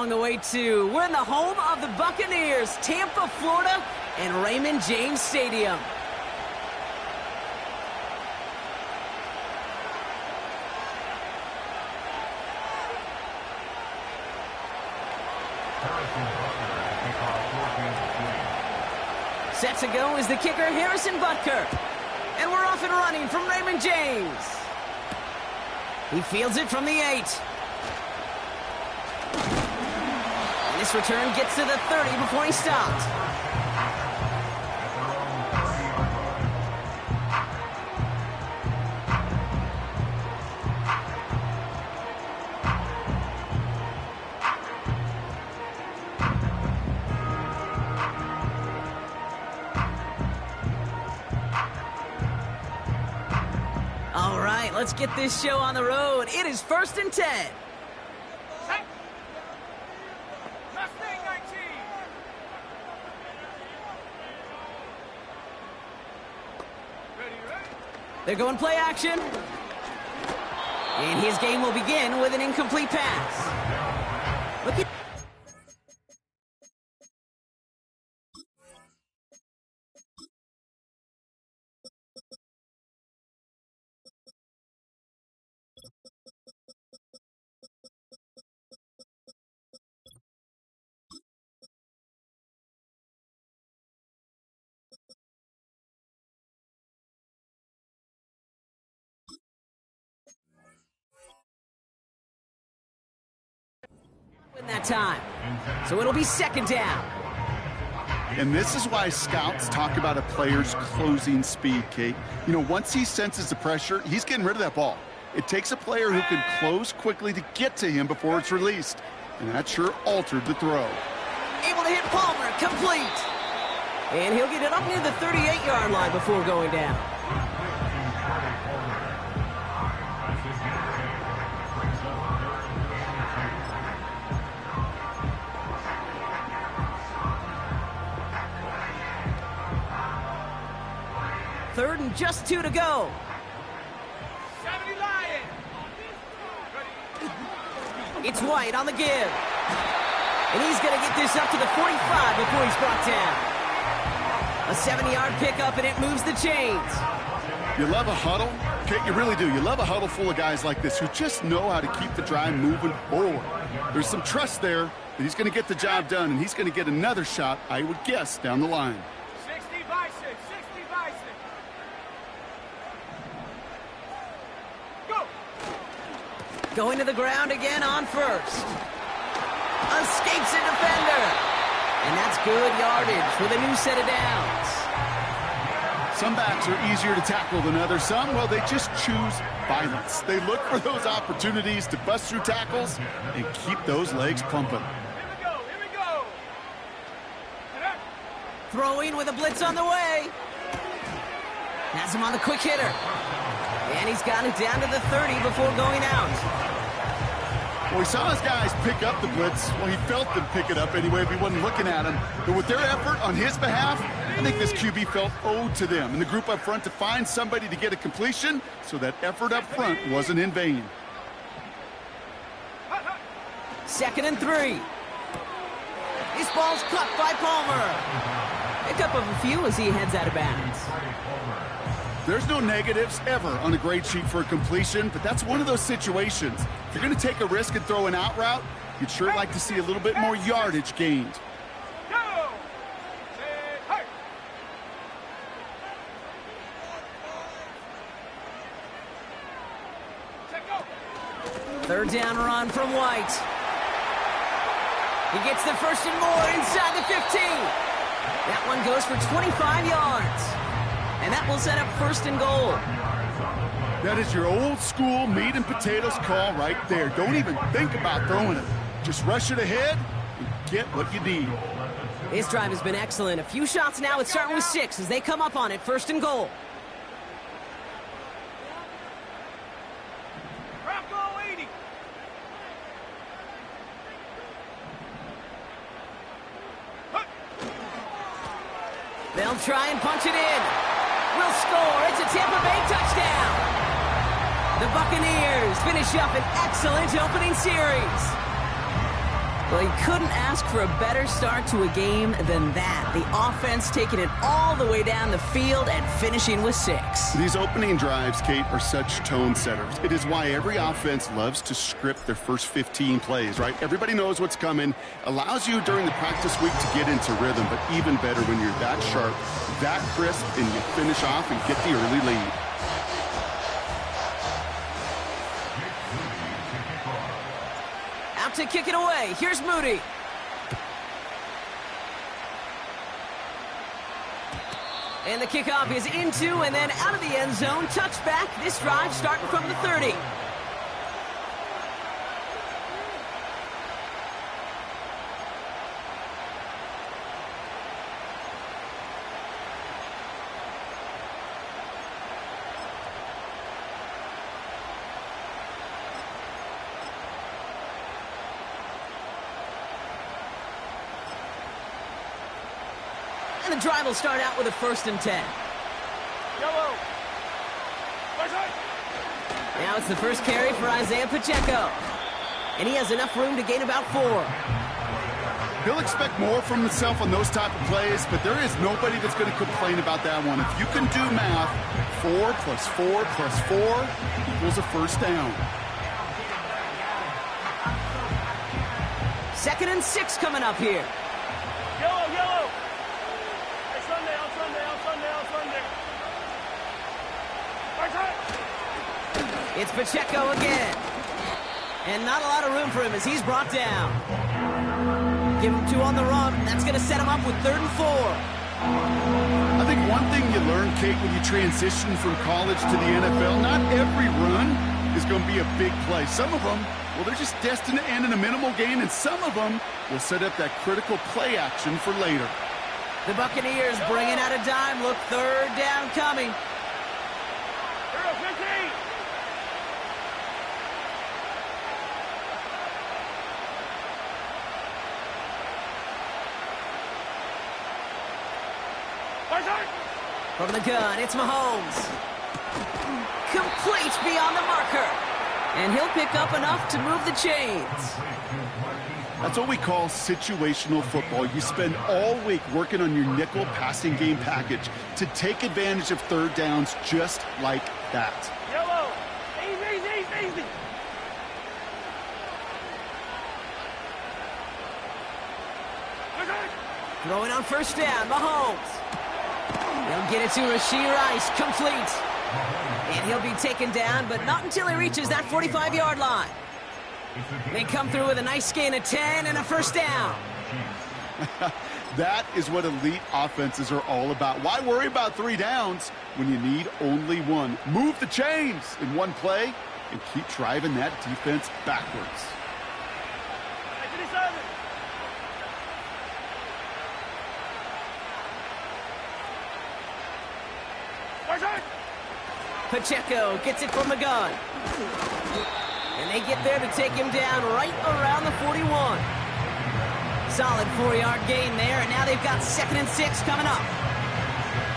along the way, too. We're in the home of the Buccaneers, Tampa, Florida, and Raymond James Stadium. Set to go is the kicker, Harrison Butker. And we're off and running from Raymond James. He fields it from the 8. And this return gets to the 30 before he stopped. All right, let's get this show on the road. It is 1st and 10. They're going play action. And his game will begin with an incomplete pass. Look at... that time. So it'll be 2nd down. And this is why scouts talk about a player's closing speed, Kate. You know, once he senses the pressure, he's getting rid of that ball. It takes a player who can close quickly to get to him before it's released. And that sure altered the throw. Able to hit Palmer, complete. And he'll get it up near the 38-yard line before going down. Third and just 2 to go. It's White on the give. And he's going to get this up to the 45 before he's brought down. A 70-yard pickup, and it moves the chains. You love a huddle? Kate, you really do. You love a huddle full of guys like this who just know how to keep the drive moving forward. There's some trust there that he's going to get the job done, and he's going to get another shot, I would guess, down the line. Going to the ground again on first. Escapes a defender. And that's good yardage with a new set of downs. Some backs are easier to tackle than others. Some, well, they just choose violence. They look for those opportunities to bust through tackles and keep those legs pumping. Here we go. Throwing with a blitz on the way. Has him on the quick hitter. And he's got it down to the 30 before going out. Well, he saw his guys pick up the blitz. Well, he felt them pick it up anyway if he wasn't looking at him. But with their effort on his behalf, I think this QB felt owed to them and the group up front to find somebody to get a completion, so that effort up front wasn't in vain. 2nd and 3. This ball's cut by Palmer. Pickup of a few as he heads out of bounds. There's no negatives ever on a grade sheet for a completion, but that's one of those situations. If you're going to take a risk and throw an out route, you'd sure like to see a little bit more yardage gained. Third down run from White. He gets the 1st and more inside the 15. That one goes for 25 yards. And that will set up 1st and goal. That is your old school meat and potatoes call right there. Don't even think about throwing it. Just rush it ahead and get what you need. This drive has been excellent. A few shots now. It's starting with 6 as they come up on it. 1st and goal. Bronco 80. They'll try and punch it in. Will score. It's a Tampa Bay touchdown. The Buccaneers finish up an excellent opening series. Well, you couldn't ask for a better start to a game than that. The offense taking it all the way down the field and finishing with 6. These opening drives, Kate, are such tone setters. It is why every offense loves to script their first 15 plays, right? Everybody knows what's coming. Allows you during the practice week to get into rhythm, but even better when you're that sharp, that crisp, and you finish off and get the early lead. Out to kick it away. Here's Moody. And the kickoff is into and then out of the end zone. Touchback. This drive starting from the 30. And the drive will start out with a 1st and 10. Yellow. Now it's the first carry for Isaiah Pacheco. And he has enough room to gain about 4. He'll expect more from himself on those type of plays, but there is nobody that's going to complain about that one. If you can do math, 4 plus 4 plus 4 equals a 1st down. 2nd and 6 coming up here. Yellow, yellow. Hey, Sunday, on Sunday, on Sunday, on Sunday. It's Pacheco again. And not a lot of room for him as he's brought down. Give him 2 on the run. That's going to set him up with 3rd and 4. I think one thing you learn, Kate, when you transition from college to the NFL, not every run is going to be a big play. Some of them, well, they're just destined to end in a minimal gain, and some of them will set up that critical play action for later. The Buccaneers bringing out a dime. Look, 3rd down coming. Hero 15. From the gun, it's Mahomes. Complete beyond the marker. And he'll pick up enough to move the chains. That's what we call situational football. You spend all week working on your nickel passing game package to take advantage of 3rd downs just like that. Yellow. Easy, easy, easy. Throwing on 1st down, Mahomes. He'll get it to Rashee Rice, complete. And he'll be taken down, but not until he reaches that 45-yard line. They come through with a nice gain of 10 and a 1st down. That is what elite offenses are all about. Why worry about 3 downs when you need only 1? Move the chains in one play and keep driving that defense backwards. 87. Pacheco gets it from the gun. And they get there to take him down right around the 41. Solid 4-yard gain there, and now they've got 2nd and 6 coming up.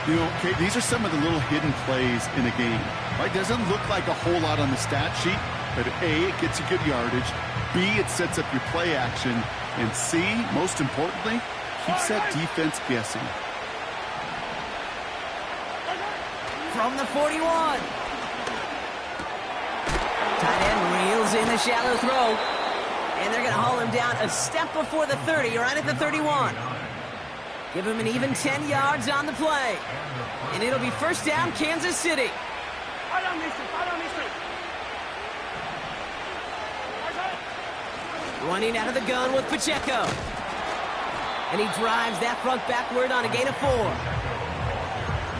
You know, Kate, these are some of the little hidden plays in a game. Right? Doesn't look like a whole lot on the stat sheet, but A, it gets you good yardage. B, it sets up your play action. And C, most importantly, keeps that defense guessing. From the 41. Tight end reels in the shallow throw. And they're going to haul him down a step before the 30, right at the 31. Give him an even 10 yards on the play. And it'll be 1st down, Kansas City. Running out of the gun with Pacheco. And he drives that front backward on a gain of 4.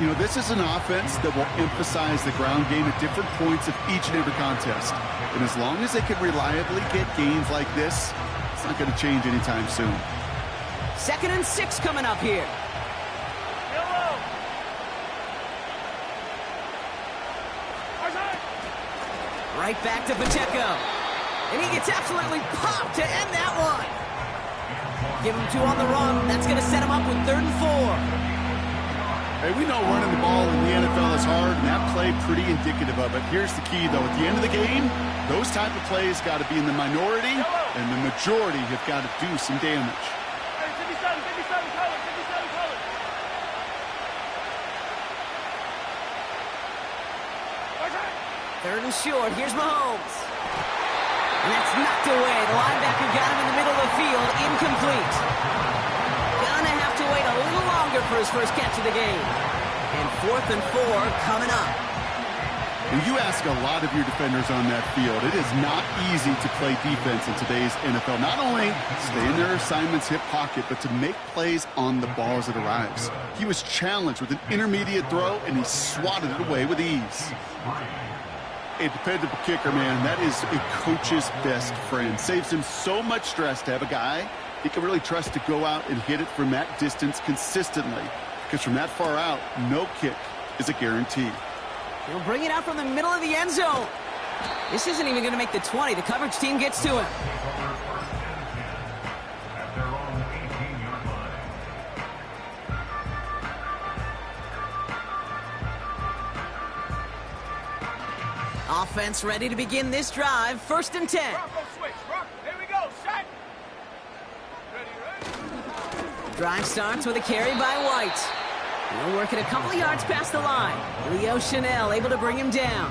You know, this is an offense that will emphasize the ground game at different points of each and every contest. And as long as they can reliably get gains like this, it's not going to change anytime soon. 2nd and 6 coming up here. Yellow. Right back to Pacheco. And he gets absolutely popped to end that one. Give him 2 on the run. That's going to set him up with 3rd and 4. Hey, we know running the ball in the NFL is hard, and that play pretty indicative of it. Here's the key, though. At the end of the game, those type of plays got to be in the minority and the majority have got to do some damage. Hey, 57, color, 57, color. Third and short. Here's Mahomes. And that's knocked away. The linebacker got him in the middle of the field. Incomplete. Gonna have to wait a little longer for his first catch of the game. And 4th and 4 coming up. When you ask a lot of your defenders on that field, it is not easy to play defense in today's NFL. Not only stay in their assignment's hip pocket, but to make plays on the ball as it arrives. He was challenged with an intermediate throw, and he swatted it away with ease. A dependable kicker, man, that is a coach's best friend. Saves him so much stress to have a guy he can really trust to go out and hit it from that distance consistently. Because from that far out, no kick is a guarantee. He'll bring it out from the middle of the end zone. This isn't even going to make the 20. The coverage team gets to him. Offense ready to begin this drive. 1st and 10. Bronco switch. Here we go. Set. Ready. Drive starts with a carry by White. He'll work it a couple of yards past the line. Leo Chanel able to bring him down.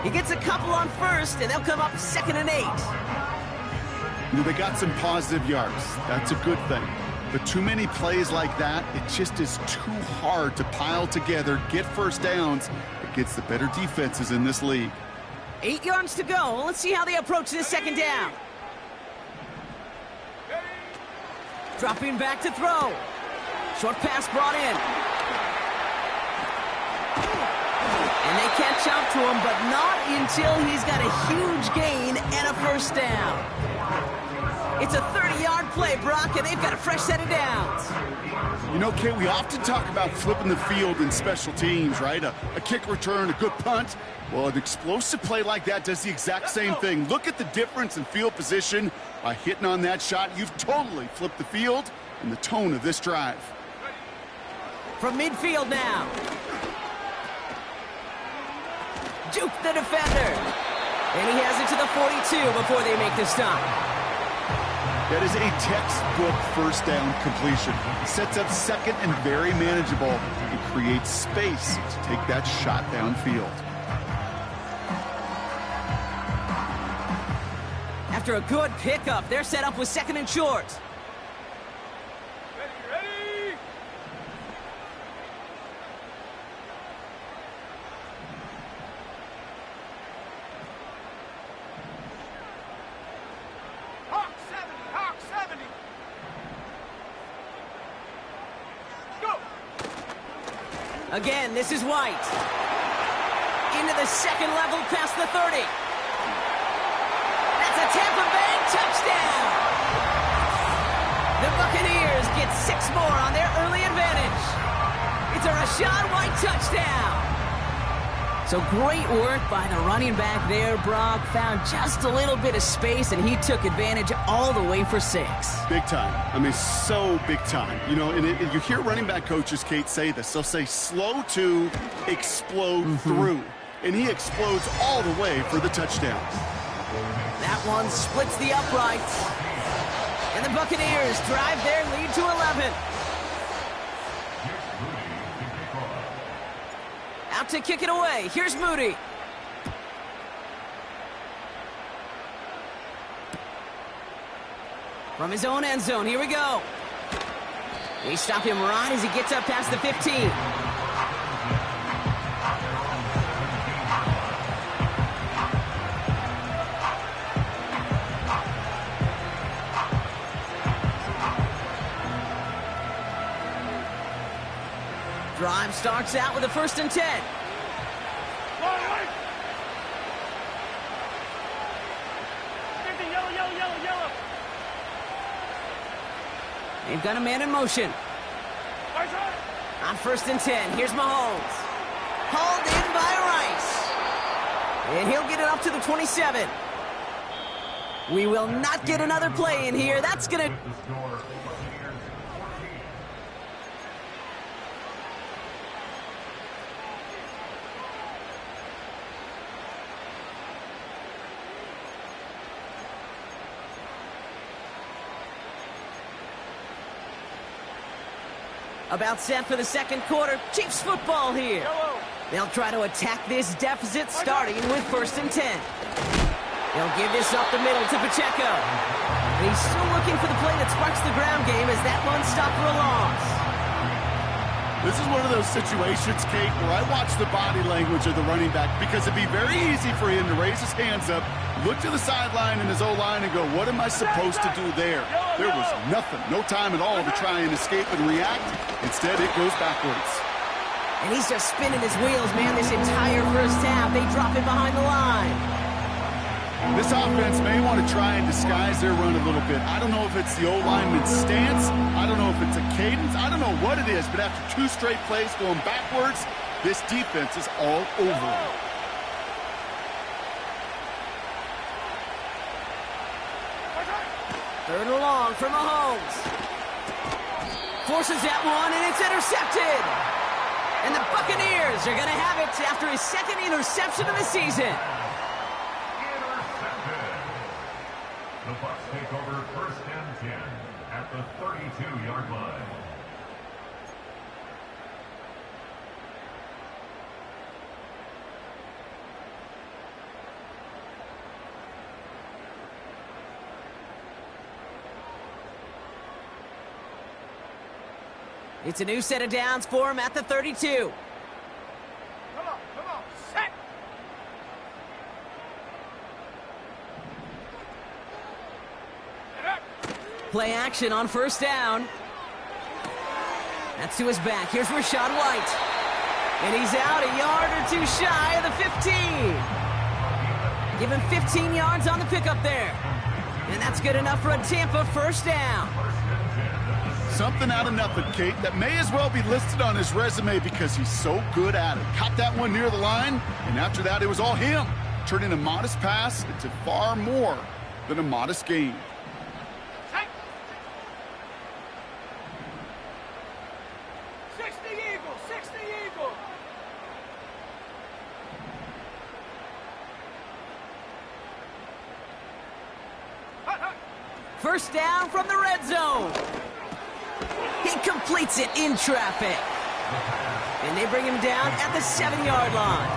He gets a couple on 1st, and they'll come up 2nd and 8. You know, they got some positive yards. That's a good thing. But too many plays like that, it just is too hard to pile together, get first downs against the better defenses in this league. 8 yards to go. Let's see how they approach this 2nd down. Dropping back to throw. Short pass brought in. And they catch up to him, but not until he's got a huge gain and a 1st down. It's a 30-yard play, Brock, and they've got a fresh set of downs. You know, Kate, we often talk about flipping the field in special teams, right? A kick return, a good punt. Well, an explosive play like that does the exact same thing. Look at the difference in field position. By hitting on that shot, you've totally flipped the field and the tone of this drive. From midfield now. Juke the defender. And he has it to the 42 before they make the stop. That is a textbook 1st down completion. Sets up 2nd and very manageable. It creates space to take that shot downfield. After a good pickup, they're set up with 2nd and short. Ready. Hawk 70. Go. Again, this is White. Into the 2nd level past the 30. That's a Tampa Bay touchdown. The Buccaneers get 6 more on their early advantage. It's a Rachaad White touchdown. So great work by the running back there, Brock. Found just a little bit of space, and he took advantage all the way for 6. Big time. I mean, so big time. You know, and you hear running back coaches, Kate, say this. They'll say slow to explode through. And he explodes all the way for the touchdown. That one splits the uprights. And the Buccaneers drive their lead to 11. Out to kick it away. Here's Moody. From his own end zone, here we go. They stop him right as he gets up past the 15. Drive starts out with a 1st and 10. Right. 50, yellow. They've got a man in motion. Right side. On 1st and 10, here's Mahomes. Hauled in by Rice. And he'll get it up to the 27. We will not get another play in here. That's going to... About set for the second quarter. Chiefs football here. Yellow. They'll try to attack this deficit starting with 1st and 10. They'll give this up the middle to Pacheco. And he's still looking for the play that sparks the ground game as that one stopped for a loss. This is one of those situations, Kate, where I watch the body language of the running back because it'd be very easy for him to raise his hands up, look to the sideline in his O-line and go, what am I supposed to do there? There was nothing, no time at all to try and escape and react. Instead, it goes backwards. And he's just spinning his wheels, man, this entire first half. They drop it behind the line. This offense may want to try and disguise their run a little bit. I don't know if it's the O-lineman's stance. I don't know if it's a cadence. I don't know what it is, but after 2 straight plays going backwards, this defense is all over it. Third and long for Mahomes. Forces that one, and it's intercepted. And the Buccaneers are going to have it after his 2nd interception of the season. The Bucs take over 1st and 10 at the 32-yard line. It's a new set of downs for him at the 32. Come on, set. Play action on 1st down. That's to his back. Here's Rachaad White. And he's out a yard or 2 shy of the 15. Give him 15 yards on the pickup there. And that's good enough for a Tampa 1st down. Something out of nothing, Kate, that may as well be listed on his resume because he's so good at it. Caught that one near the line, and after that, it was all him. Turning a modest pass into far more than a modest gain. 60 Eagle. 1st down from the red zone. He completes it in traffic. And they bring him down at the 7-yard line.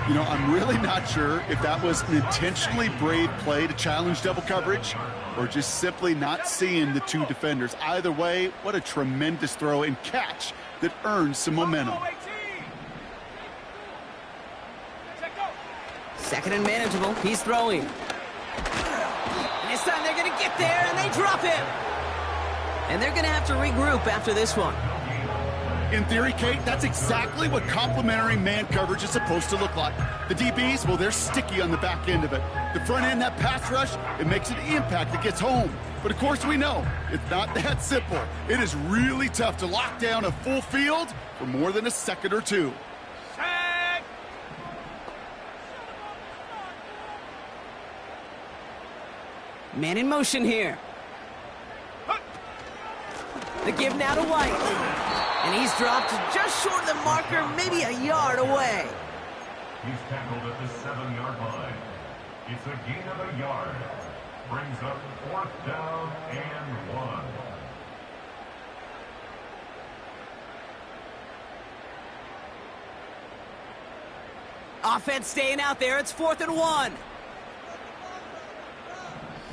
You know, I'm really not sure if that was an intentionally brave play to challenge double coverage or just simply not seeing the 2 defenders. Either way, what a tremendous throw and catch that earns some momentum. 2nd and manageable. He's throwing. And this time they're going to get there, and they drop him. And they're going to have to regroup after this one. In theory, Kate, that's exactly what complementary man coverage is supposed to look like. The DBs, well, they're sticky on the back end of it. The front end, that pass rush, it makes an impact that gets home. But of course we know, it's not that simple. It is really tough to lock down a full field for more than a second or 2. Set. Man in motion here. The give now to White. And he's dropped just short of the marker, maybe a yard away. He's tackled at the 7-yard line. It's a gain of a yard. Brings up 4th down and 1. Offense staying out there. It's 4th and 1.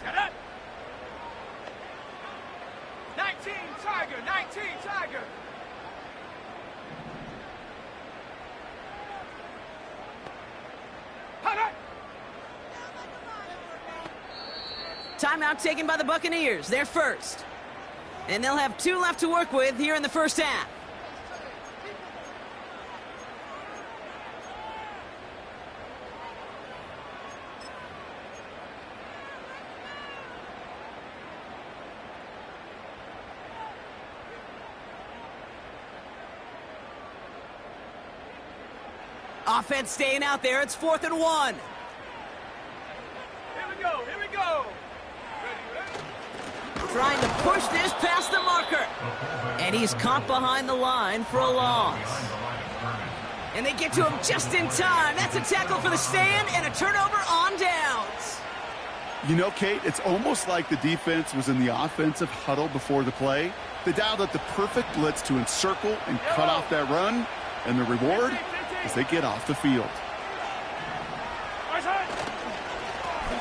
Set up. 19 Tiger. Timeout taken by the Buccaneers. They're first. And they'll have 2 left to work with here in the first half. Offense staying out there. It's 4th and 1. Here we go. Ready. Trying to push this past the marker. And he's caught behind the line for a loss. And they get to him just in time. That's a tackle for the stand and a turnover on downs. You know, Kate, it's almost like the defense was in the offensive huddle before the play. They dialed up the perfect blitz to encircle and cut off that run, and the reward is they get off the field.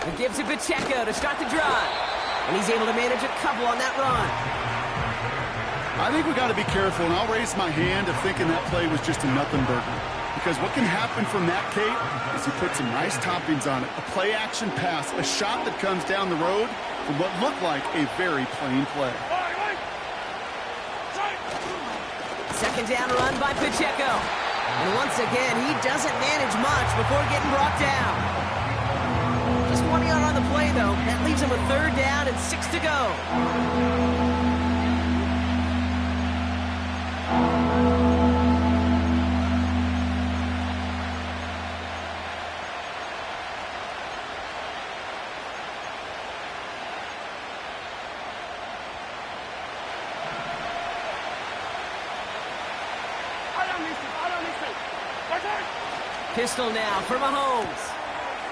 He gives it Pacheco to start the drive, and he's able to manage a couple on that run. I think we got to be careful, and I'll raise my hand of thinking that play was just a nothing burger. Because what can happen from that, Kate, is you put some nice toppings on it. A play-action pass, a shot that comes down the road from what looked like a very plain play. Second down run by Pacheco. And once again, he doesn't manage much before getting brought down. Just 1 yard on the play, though. That leaves him with third down and 6 to go. Pistol now for Mahomes.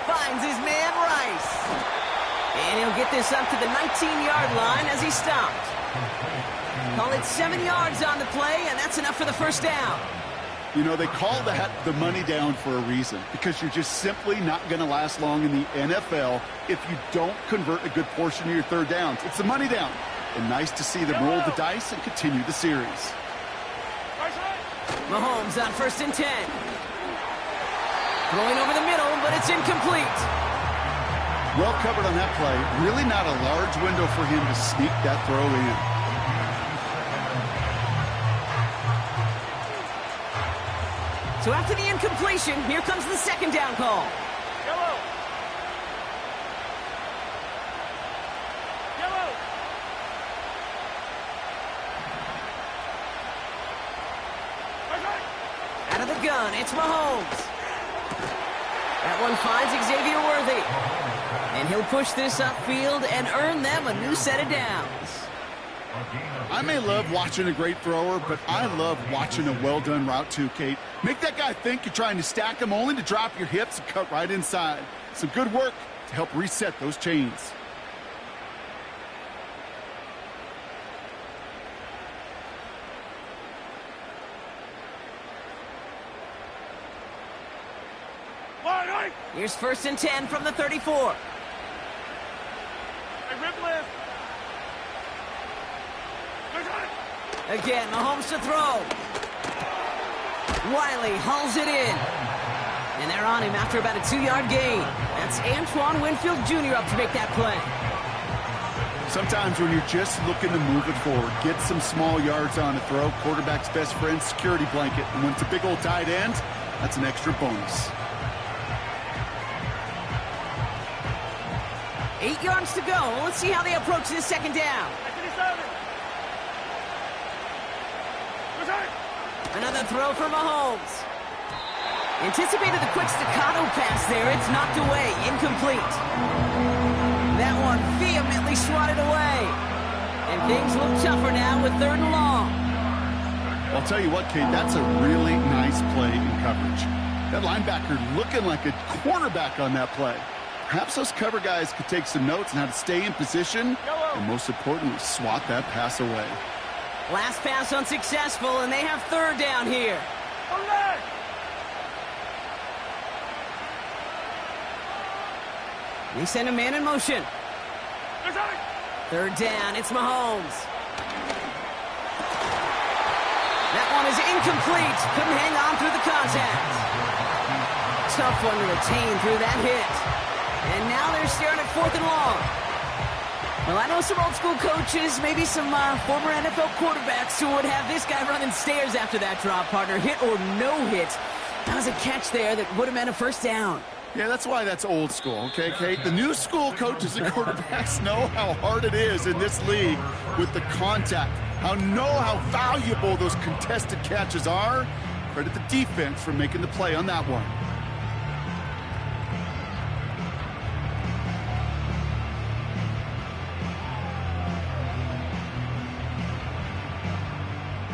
Finds his man Rice. And he'll get this up to the 19-yard line as he stopped. Call it 7 yards on the play, and that's enough for the first down. You know, they call that the money down for a reason, because you're just simply not going to last long in the NFL if you don't convert a good portion of your third downs. It's the money down. And nice to see them roll the dice and continue the series. Mahomes on 1st and 10. Throwing over the middle, but it's incomplete. Well covered on that play. Really not a large window for him to sneak that throw in. So after the incompletion, here comes the second down call. Yellow. Yellow. Out of the gun, it's Mahomes. That one finds Xavier Worthy. And he'll push this upfield and earn them a new set of downs. I may love watching a great thrower, but I love watching a well-done route too, Kate. Make that guy think you're trying to stack him only to drop your hips and cut right inside. Some good work to help reset those chains. Here's 1st and 10 from the 34. Hey, rip lift. Again, Mahomes to throw. Wiley hauls it in. And they're on him after about a 2-yard gain. That's Antoine Winfield Jr. up to make that play. Sometimes when you're just looking to move it forward, get some small yards on a throw, quarterback's best friend, security blanket. And when it's a big old tight end, that's an extra bonus. 8 yards to go. Let's see how they approach this second down. Another throw for Mahomes. Anticipated the quick staccato pass there. It's knocked away. Incomplete. That one vehemently swatted away. And things look tougher now with 3rd and long. I'll tell you what, Kate, that's a really nice play in coverage. That linebacker looking like a cornerback on that play. Perhaps those cover guys could take some notes on how to stay in position and, most importantly, swat that pass away. Last pass unsuccessful, and they have 3rd down here. They send a man in motion. 3rd down, it's Mahomes. That one is incomplete. Couldn't hang on through the contact. Tough one to retain through that hit. And now they're staring at 4th and long. Well, I know some old school coaches, maybe some former NFL quarterbacks who would have this guy running stairs after that drop, partner. Hit or no hit. That was a catch there that would have meant a 1st down. Yeah, that's why that's old school, okay, Kate? The new school coaches and quarterbacks know how hard it is in this league with the contact. How valuable those contested catches are. Credit the defense for making the play on that one.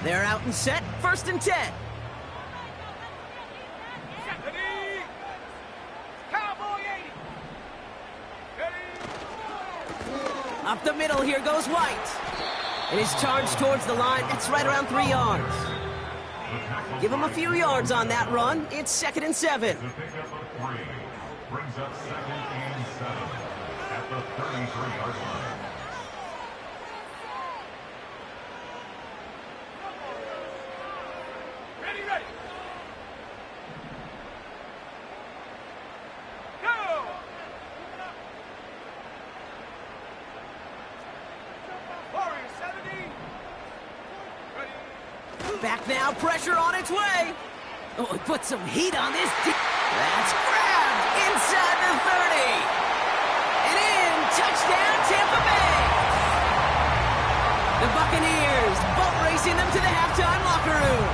They're out and set. 1st and 10. Up the middle, here goes White. And his charge towards the line, it's right around 3 yards. Give him a few yards on that run. It's 2nd and 7. The pickup of 3 brings up 2nd and 7 at the 33-yard line. Ready, ready. Go! Warriors 70. Ready. Back now, pressure on its way. Oh, it put some heat on this. That's grabbed inside the 30. And in, touchdown, Tampa Bay. The Buccaneers boat racing them to the halftime locker room.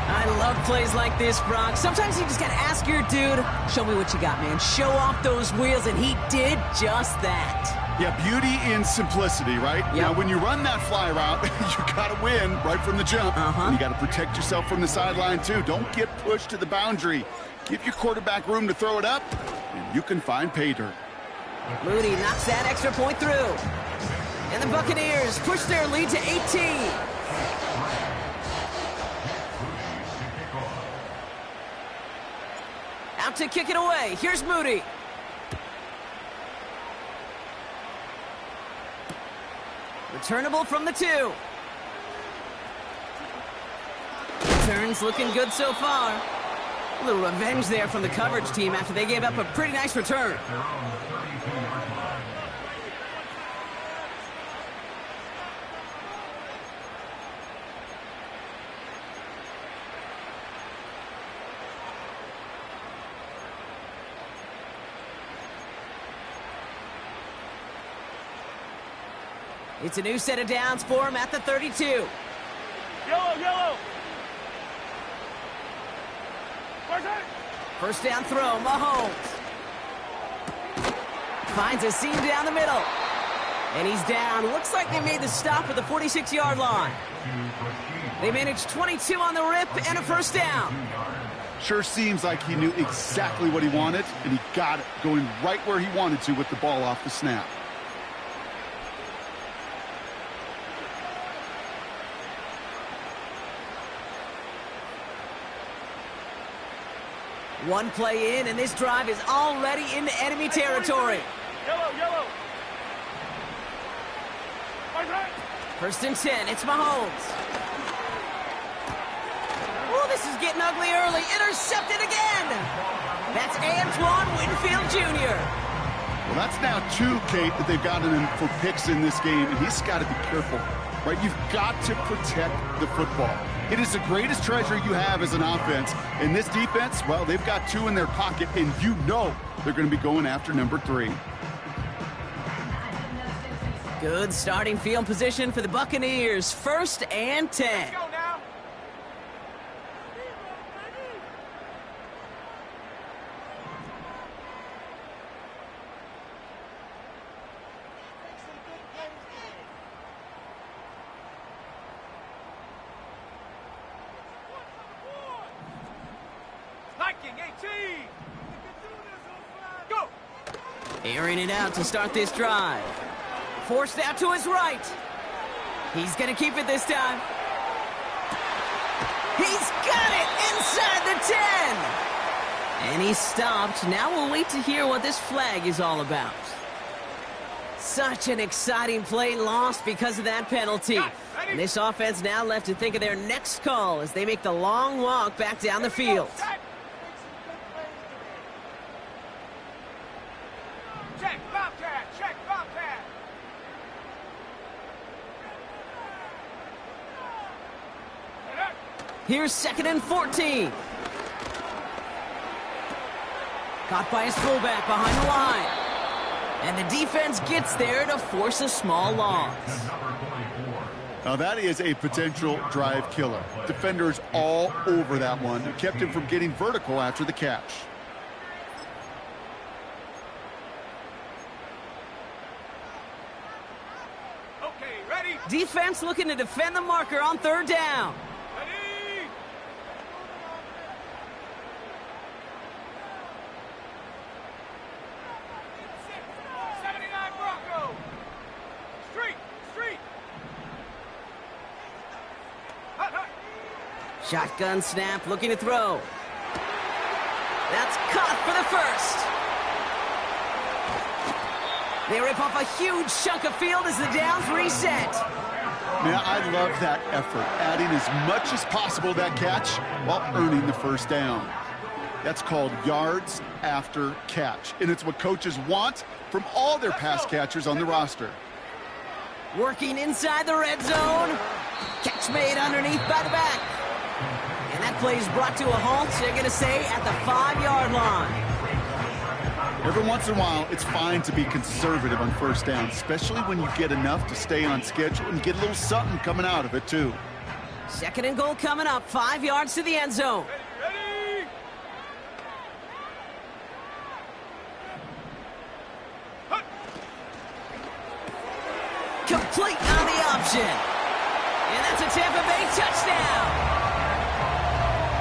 I love plays like this, Brock. Sometimes you just gotta ask your dude, show me what you got, man. Show off those wheels, and he did just that. Yeah, beauty in simplicity, right? Yep. Now, when you run that fly route, you got to win right from the jump. And you got to protect yourself from the sideline, too. Don't get pushed to the boundary. Give your quarterback room to throw it up, and you can find pay dirt. Moody knocks that extra point through. And the Buccaneers push their lead to 18. Out to kick it away. Here's Moody. Returnable from the 2. Returns looking good so far. A little revenge there from the coverage team after they gave up a pretty nice return. They're on the 32-yard line. It's a new set of downs for him at the 32. Yellow, yellow. Where's it? First down throw, Mahomes. Finds a seam down the middle. And he's down. Looks like they made the stop at the 46-yard line. They managed 22 on the rip and a first down. Sure seems like he knew exactly what he wanted, and he got it, going right where he wanted to with the ball off the snap. One play in, and this drive is already into enemy territory. Yellow, yellow. Where's it? First and 10, it's Mahomes. Oh, this is getting ugly early. Intercepted again. That's Antoine Winfield Jr. Well, that's now 2, Kate, that they've gotten him for picks in this game, and he's got to be careful, right? You've got to protect the football. It is the greatest treasure you have as an offense. And this defense, well, they've got 2 in their pocket, and you know they're going to be going after number 3. Good starting field position for the Buccaneers. First and 10. Let's go now. Liking 18. Go. Airing it out to start this drive. Forced out to his right. He's going to keep it this time. He's got it inside the 10. And he stopped. Now we'll wait to hear what this flag is all about. Such an exciting play lost because of that penalty. And this offense now left to think of their next call as they make the long walk back down the field. Check, Bobcat. Check, Bobcat. Here's 2nd and 14. Caught by his fullback behind the line. And the defense gets there to force a small loss. Now that is a potential drive killer. Defenders all over that one. It kept him from getting vertical after the catch. Okay, ready? Defense looking to defend the marker on 3rd down. Ready? '79 Bronco. Shotgun snap, looking to throw. That's caught for the first. They rip off a huge chunk of field as the downs reset. Man, I love that effort, adding as much as possible to that catch while earning the first down. That's called yards after catch, and it's what coaches want from all their pass catchers on the roster. Working inside the red zone. Catch made underneath by the back. And that play is brought to a halt, they're going to say, at the 5-yard line. Every once in a while, it's fine to be conservative on first down, especially when you get enough to stay on schedule and get a little something coming out of it, too. 2nd and goal coming up, 5 yards to the end zone. Ready? Complete on the option. And that's a Tampa Bay touchdown.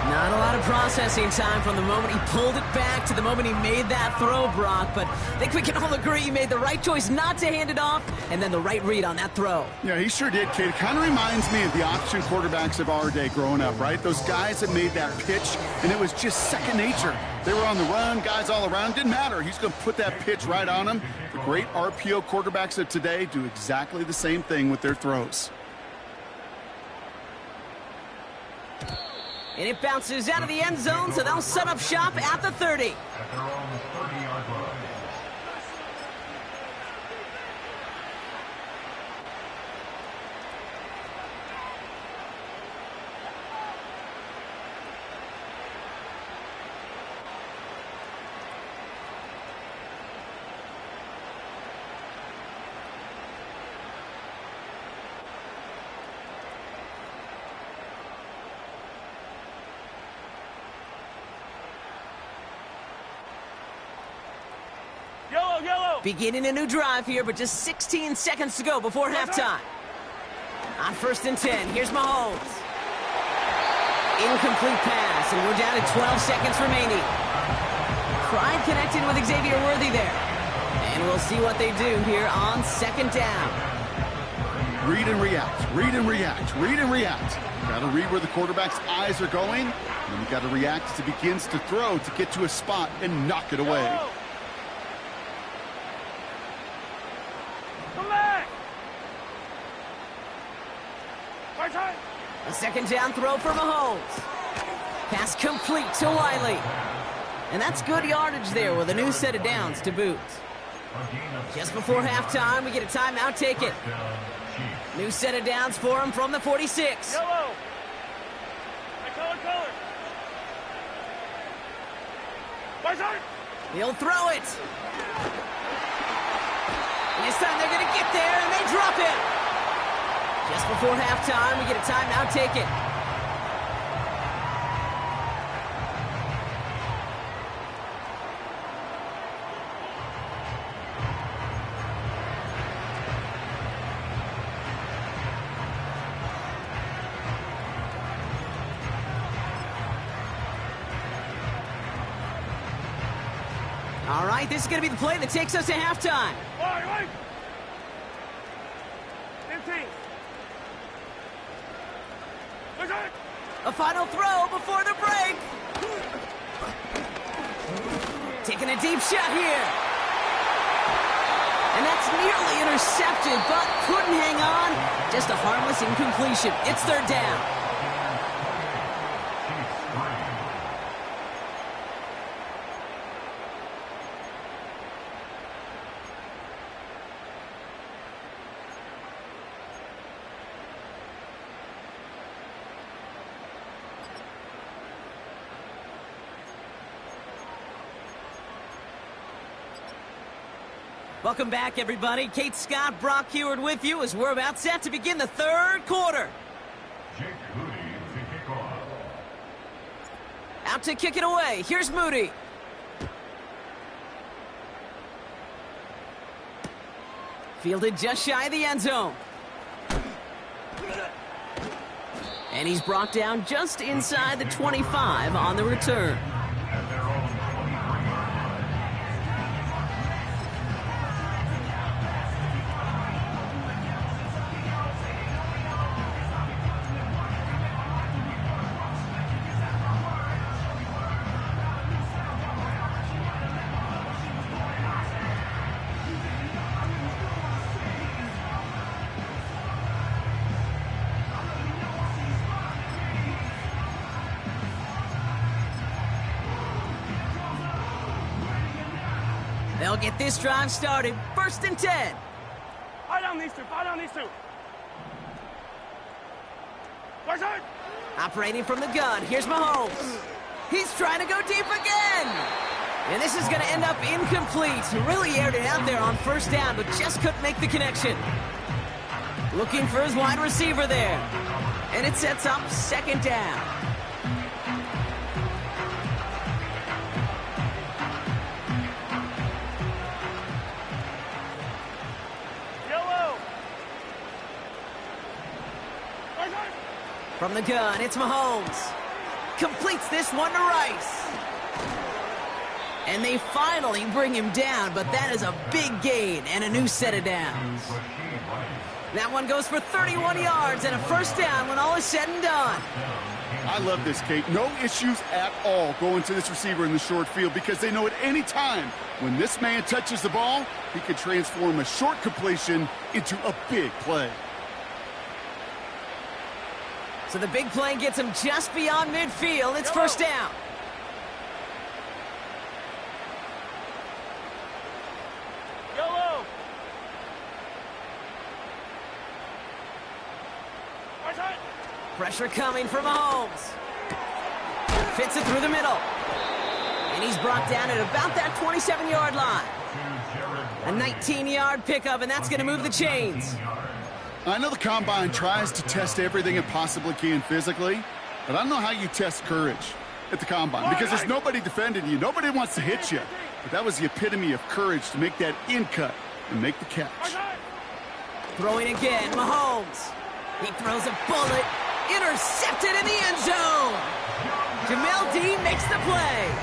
Not a lot of processing time from the moment he pulled it back to the moment he made that throw, Brock. But I think we can all agree he made the right choice not to hand it off, and then the right read on that throw. Yeah, he sure did, kid. It kind of reminds me of the option quarterbacks of our day growing up, right? Those guys that made that pitch, and it was just second nature. They were on the run, guys all around. Didn't matter. He's going to put that pitch right on them. The great RPO quarterbacks of today do exactly the same thing with their throws. And it bounces out of the end zone, so they'll set up shop at the 30. At their own 30-yard line. Yellow. Beginning a new drive here, but just 16 seconds to go before halftime. On 1st and 10, here's Mahomes. Incomplete pass, and we're down to 12 seconds remaining. Pride connected with Xavier Worthy there. And we'll see what they do here on 2nd down. Read and react, read and react, read and react. Got to read where the quarterback's eyes are going, and you got to react as he begins to throw to get to a spot and knock it away. Yellow. Come back. Right side. A 2nd down throw for Mahomes. Pass complete to Wiley. And that's good yardage there with a new set of downs to boot. Just before halftime, we get a timeout taken. New set of downs for him from the 46. Yellow. Color. Right side. He'll throw it. And this time they're going to get there, and they drop it. Just before halftime, we get a timeout taken. All right, this is going to be the play that takes us to halftime. Wait. 15. Right side. A final throw before the break. Taking a deep shot here. And that's nearly intercepted, but couldn't hang on. Just a harmless incompletion. It's 3rd down. Welcome back, everybody. Kate Scott, Brock Huard with you as we're about set to begin the 3rd quarter. Jake Moody to kick off. Out to kick it away. Here's Moody. Fielded just shy of the end zone. And he's brought down just inside the 25 on the return. At their own 23-yard line. they'll get this drive started. 1st and 10. Fire down these two. Fire down these two. Right side. Operating from the gun, here's Mahomes. He's trying to go deep again. And this is going to end up incomplete. Really aired it out there on 1st down, but just couldn't make the connection. Looking for his wide receiver there. And it sets up 2nd down. Yellow. Right side. From the gun, it's Mahomes. Completes this one to Rice. And they finally bring him down, but that is a big gain and a new set of downs. That one goes for 31 yards and a 1st down when all is said and done. I love this, Kate. No issues at all going to this receiver in the short field because they know at any time when this man touches the ball, he can transform a short completion into a big play. So the big play gets him just beyond midfield. It's 1st down. Yellow. Right side. Pressure coming from Mahomes. Fits it through the middle. And he's brought down at about that 27-yard line. A 19-yard pickup, and that's going to move the chains. I know the Combine tries to test everything it possibly can physically, but I don't know how you test courage at the Combine because there's nobody defending you. Nobody wants to hit you. But that was the epitome of courage to make that in cut and make the catch. Throwing again, Mahomes. He throws a bullet. Intercepted in the end zone. Jamel Dean makes the play.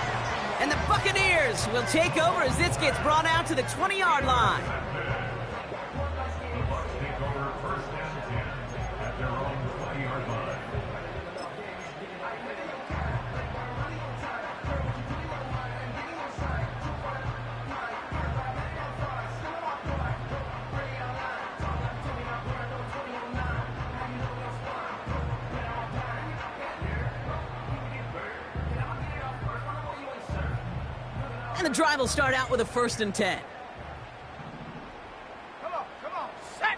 And the Buccaneers will take over as this gets brought out to the 20-yard line. And the drive will start out with a 1st and 10. Come on, set.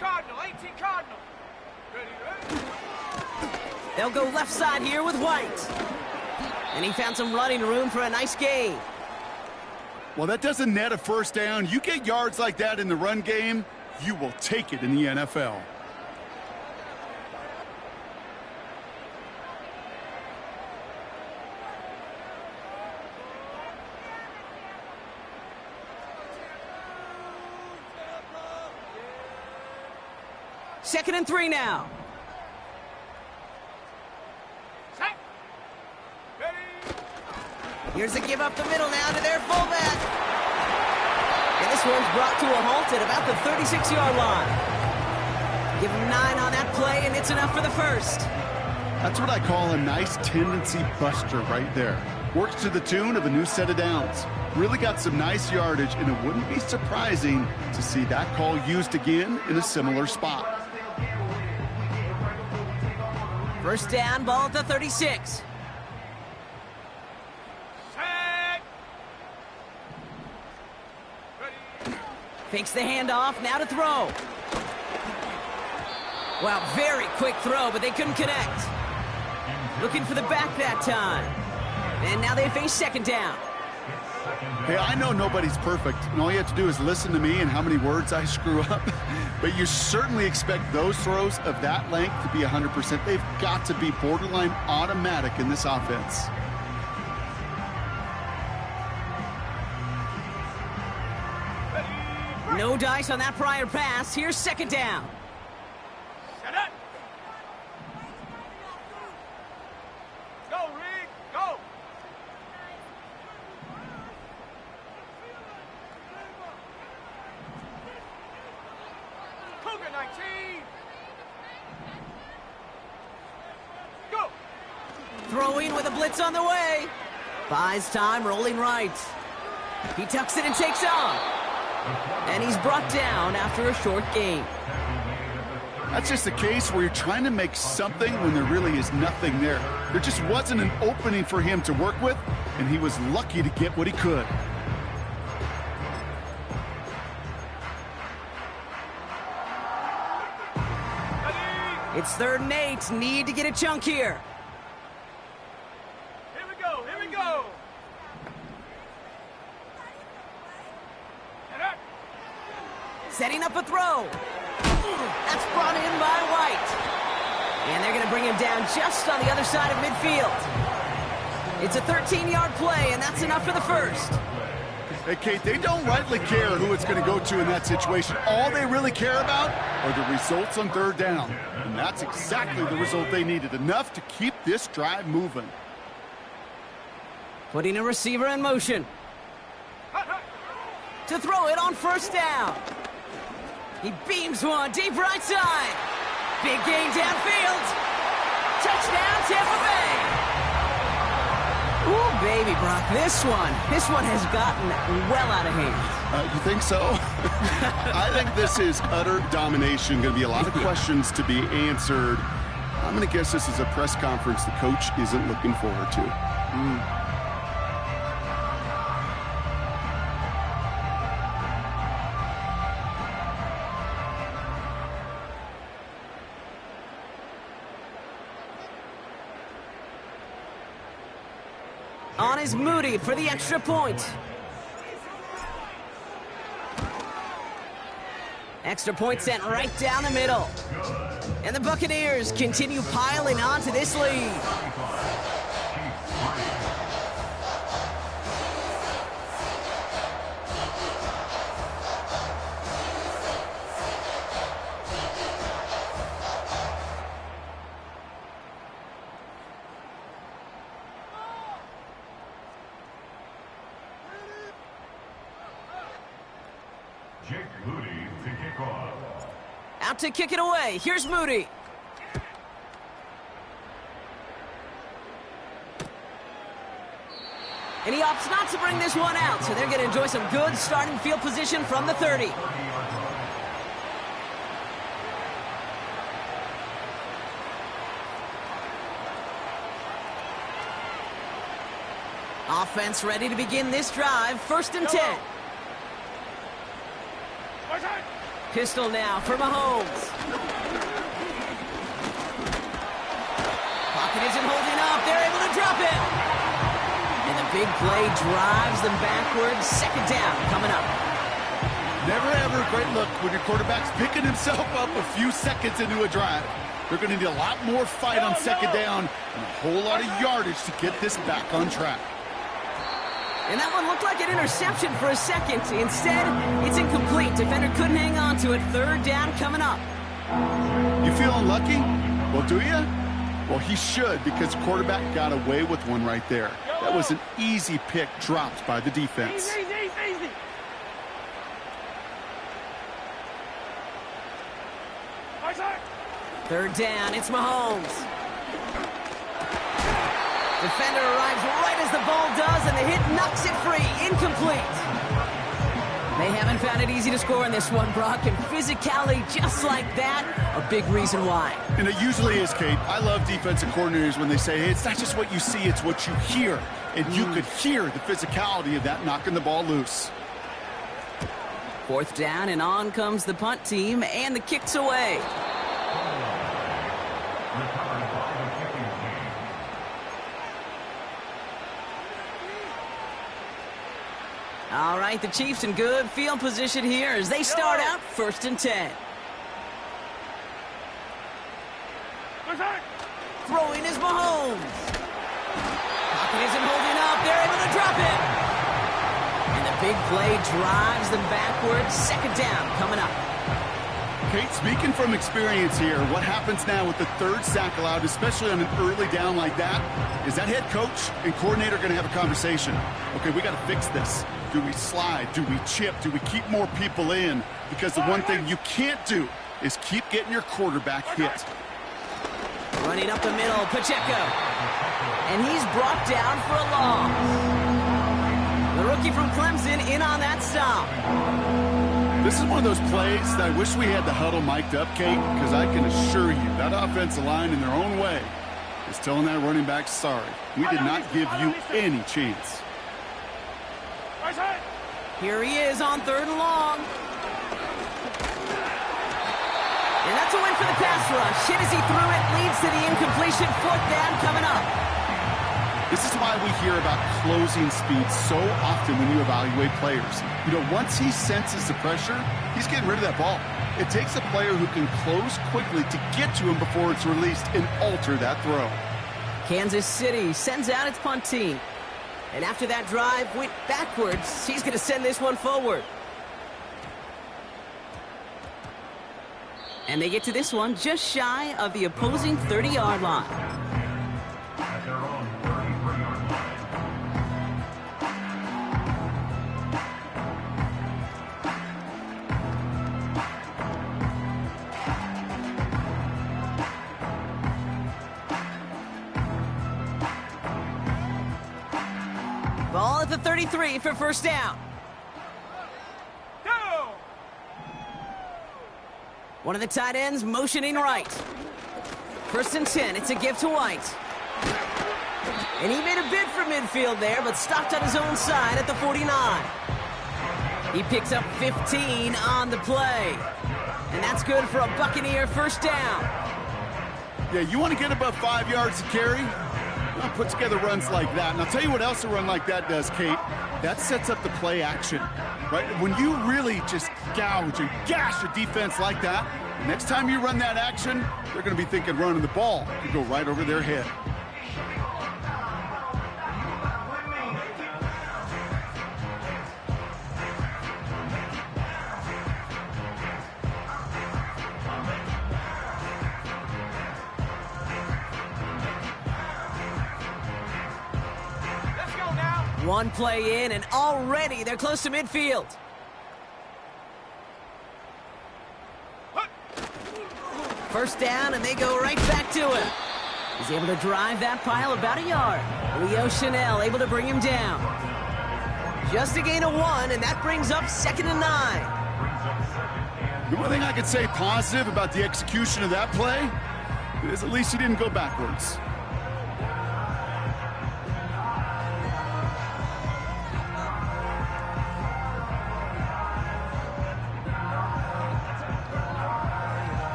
Cardinal. Ready. They'll go left side here with White. And he found some running room for a nice gain. Well, that doesn't net a 1st down. You get yards like that in the run game, you will take it in the NFL. Second and 3 now. Set. Ready. Here's a give up the middle now to their fullback. And this one's brought to a halt at about the 36-yard line. Give him 9 on that play, and it's enough for the 1st. That's what I call a nice tendency buster right there. Works to the tune of a new set of downs. Really got some nice yardage, and it wouldn't be surprising to see that call used again in a similar spot. 1st down, ball at the 36. Set. Ready. Fakes the handoff, now to throw. Wow, very quick throw, but they couldn't connect. Looking for the back that time. And now they face 2nd down. Hey, I know nobody's perfect, and all you have to do is listen to me and how many words I screw up. But you certainly expect those throws of that length to be 100%. They've got to be borderline automatic in this offense. No dice on that prior pass. Here's 2nd down. Set up. Go, Rick. Go. Cougar 19. Go. Throwing with a blitz on the way. Buys time, rolling right. He tucks it and takes off. And he's brought down after a short gain. That's just a case where you're trying to make something when there really is nothing there. There just wasn't an opening for him to work with, and he was lucky to get what he could. It's 3rd and 8. Need to get a chunk here. Here we go, here we go. Setting up a throw. That's brought in by White. And they're going to bring him down just on the other side of midfield. It's a 13-yard play, and that's enough for the first. Hey, Kate, they don't rightly care who it's going to go to in that situation. All they really care about are the results on 3rd down. And that's exactly the result they needed, enough to keep this drive moving. Putting a receiver in motion. To throw it on 1st down. He beams one deep right side. Big gain downfield. Touchdown, Tampa Bay. Ooh, baby, Brock, this one has gotten well out of hand. You think so? I think this is utter domination. Going to be a lot of questions to be answered. I'm going to guess this is a press conference the coach isn't looking forward to. On is Moody for the extra point. Extra point sent right down the middle. And the Buccaneers continue piling onto this lead. Jake Moody to kick off. Out to kick it away. Here's Moody. And he opts not to bring this one out, so they're going to enjoy some good starting field position from the 30. Offense ready to begin this drive. 1st and 10. Pistol now for Mahomes. Pocket isn't holding up. They're able to drop it. And the big play drives them backwards. 2nd down coming up. Never ever a great look when your quarterback's picking himself up a few seconds into a drive. They're going to need a lot more fight on 2nd down and a whole lot of yardage to get this back on track. And that one looked like an interception for a second. Instead, it's incomplete. Defender couldn't hang on to it. 3rd down coming up. You feeling lucky? Well, do you? Well, he should, because quarterback got away with one right there. That was an easy pick dropped by the defense. Easy. 3rd down, it's Mahomes. Defender arrives right as the ball does, and the hit knocks it free. Incomplete. They haven't found it easy to score in this one, Brock, and physicality just like that, a big reason why. And it usually is, Kate. I love defensive coordinators when they say, hey, it's not just what you see, it's what you hear. And you could hear the physicality of that knocking the ball loose. 4th down, and on comes the punt team, and the kick's away. Recovered by the kicking team. All right, the Chiefs in good field position here as they start out 1st and 10. Throwing is Mahomes. Pocket isn't holding up. They're able to drop it. And the big play drives them backwards. 2nd down coming up. Kate, speaking from experience here, what happens now with the 3rd sack allowed, especially on an early down like that, is that head coach and coordinator going to have a conversation. Okay, we got to fix this. Do we slide? Do we chip? Do we keep more people in? Because the one thing you can't do is keep getting your quarterback hit. Running up the middle, Pacheco. And he's brought down for a loss. The rookie from Clemson in on that stop. This is one of those plays that I wish we had the huddle mic'd up, Kate, because I can assure you that offensive line in their own way is telling that running back, sorry, we did not give you any chance. Here he is on 3rd and long. And that's a win for the pass rush. Hit as he threw it, leads to the incompletion. 4th down coming up. This is why we hear about closing speed so often when you evaluate players. You know, once he senses the pressure, he's getting rid of that ball. It takes a player who can close quickly to get to him before it's released and alter that throw. Kansas City sends out its punt team. And after that drive went backwards, he's going to send this one forward. And they get to this one just shy of the opposing 30-yard line. At their own 33-yard line. Ball at the 33 for 1st down. One of the tight ends motioning right. 1st and 10. It's a give to White. And he made a bid for midfield there, but stopped on his own side at the 49. He picks up 15 on the play. And that's good for a Buccaneer 1st down. Yeah, you want to get above 5 yards to carry? Well, put together runs like that. And I'll tell you what else a run like that does, Kate. That sets up the play action, right? When you really just gouge and gash your defense like that, next time you run that action, they're going to be thinking running the ball could go right over their head. One play in, and already they're close to midfield. First down, and they go right back to him. He's able to drive that pile about a yard. Leo Chanel able to bring him down. Just a gain of 1, and that brings up 2nd and 9. The one thing I could say positive about the execution of that play is at least he didn't go backwards.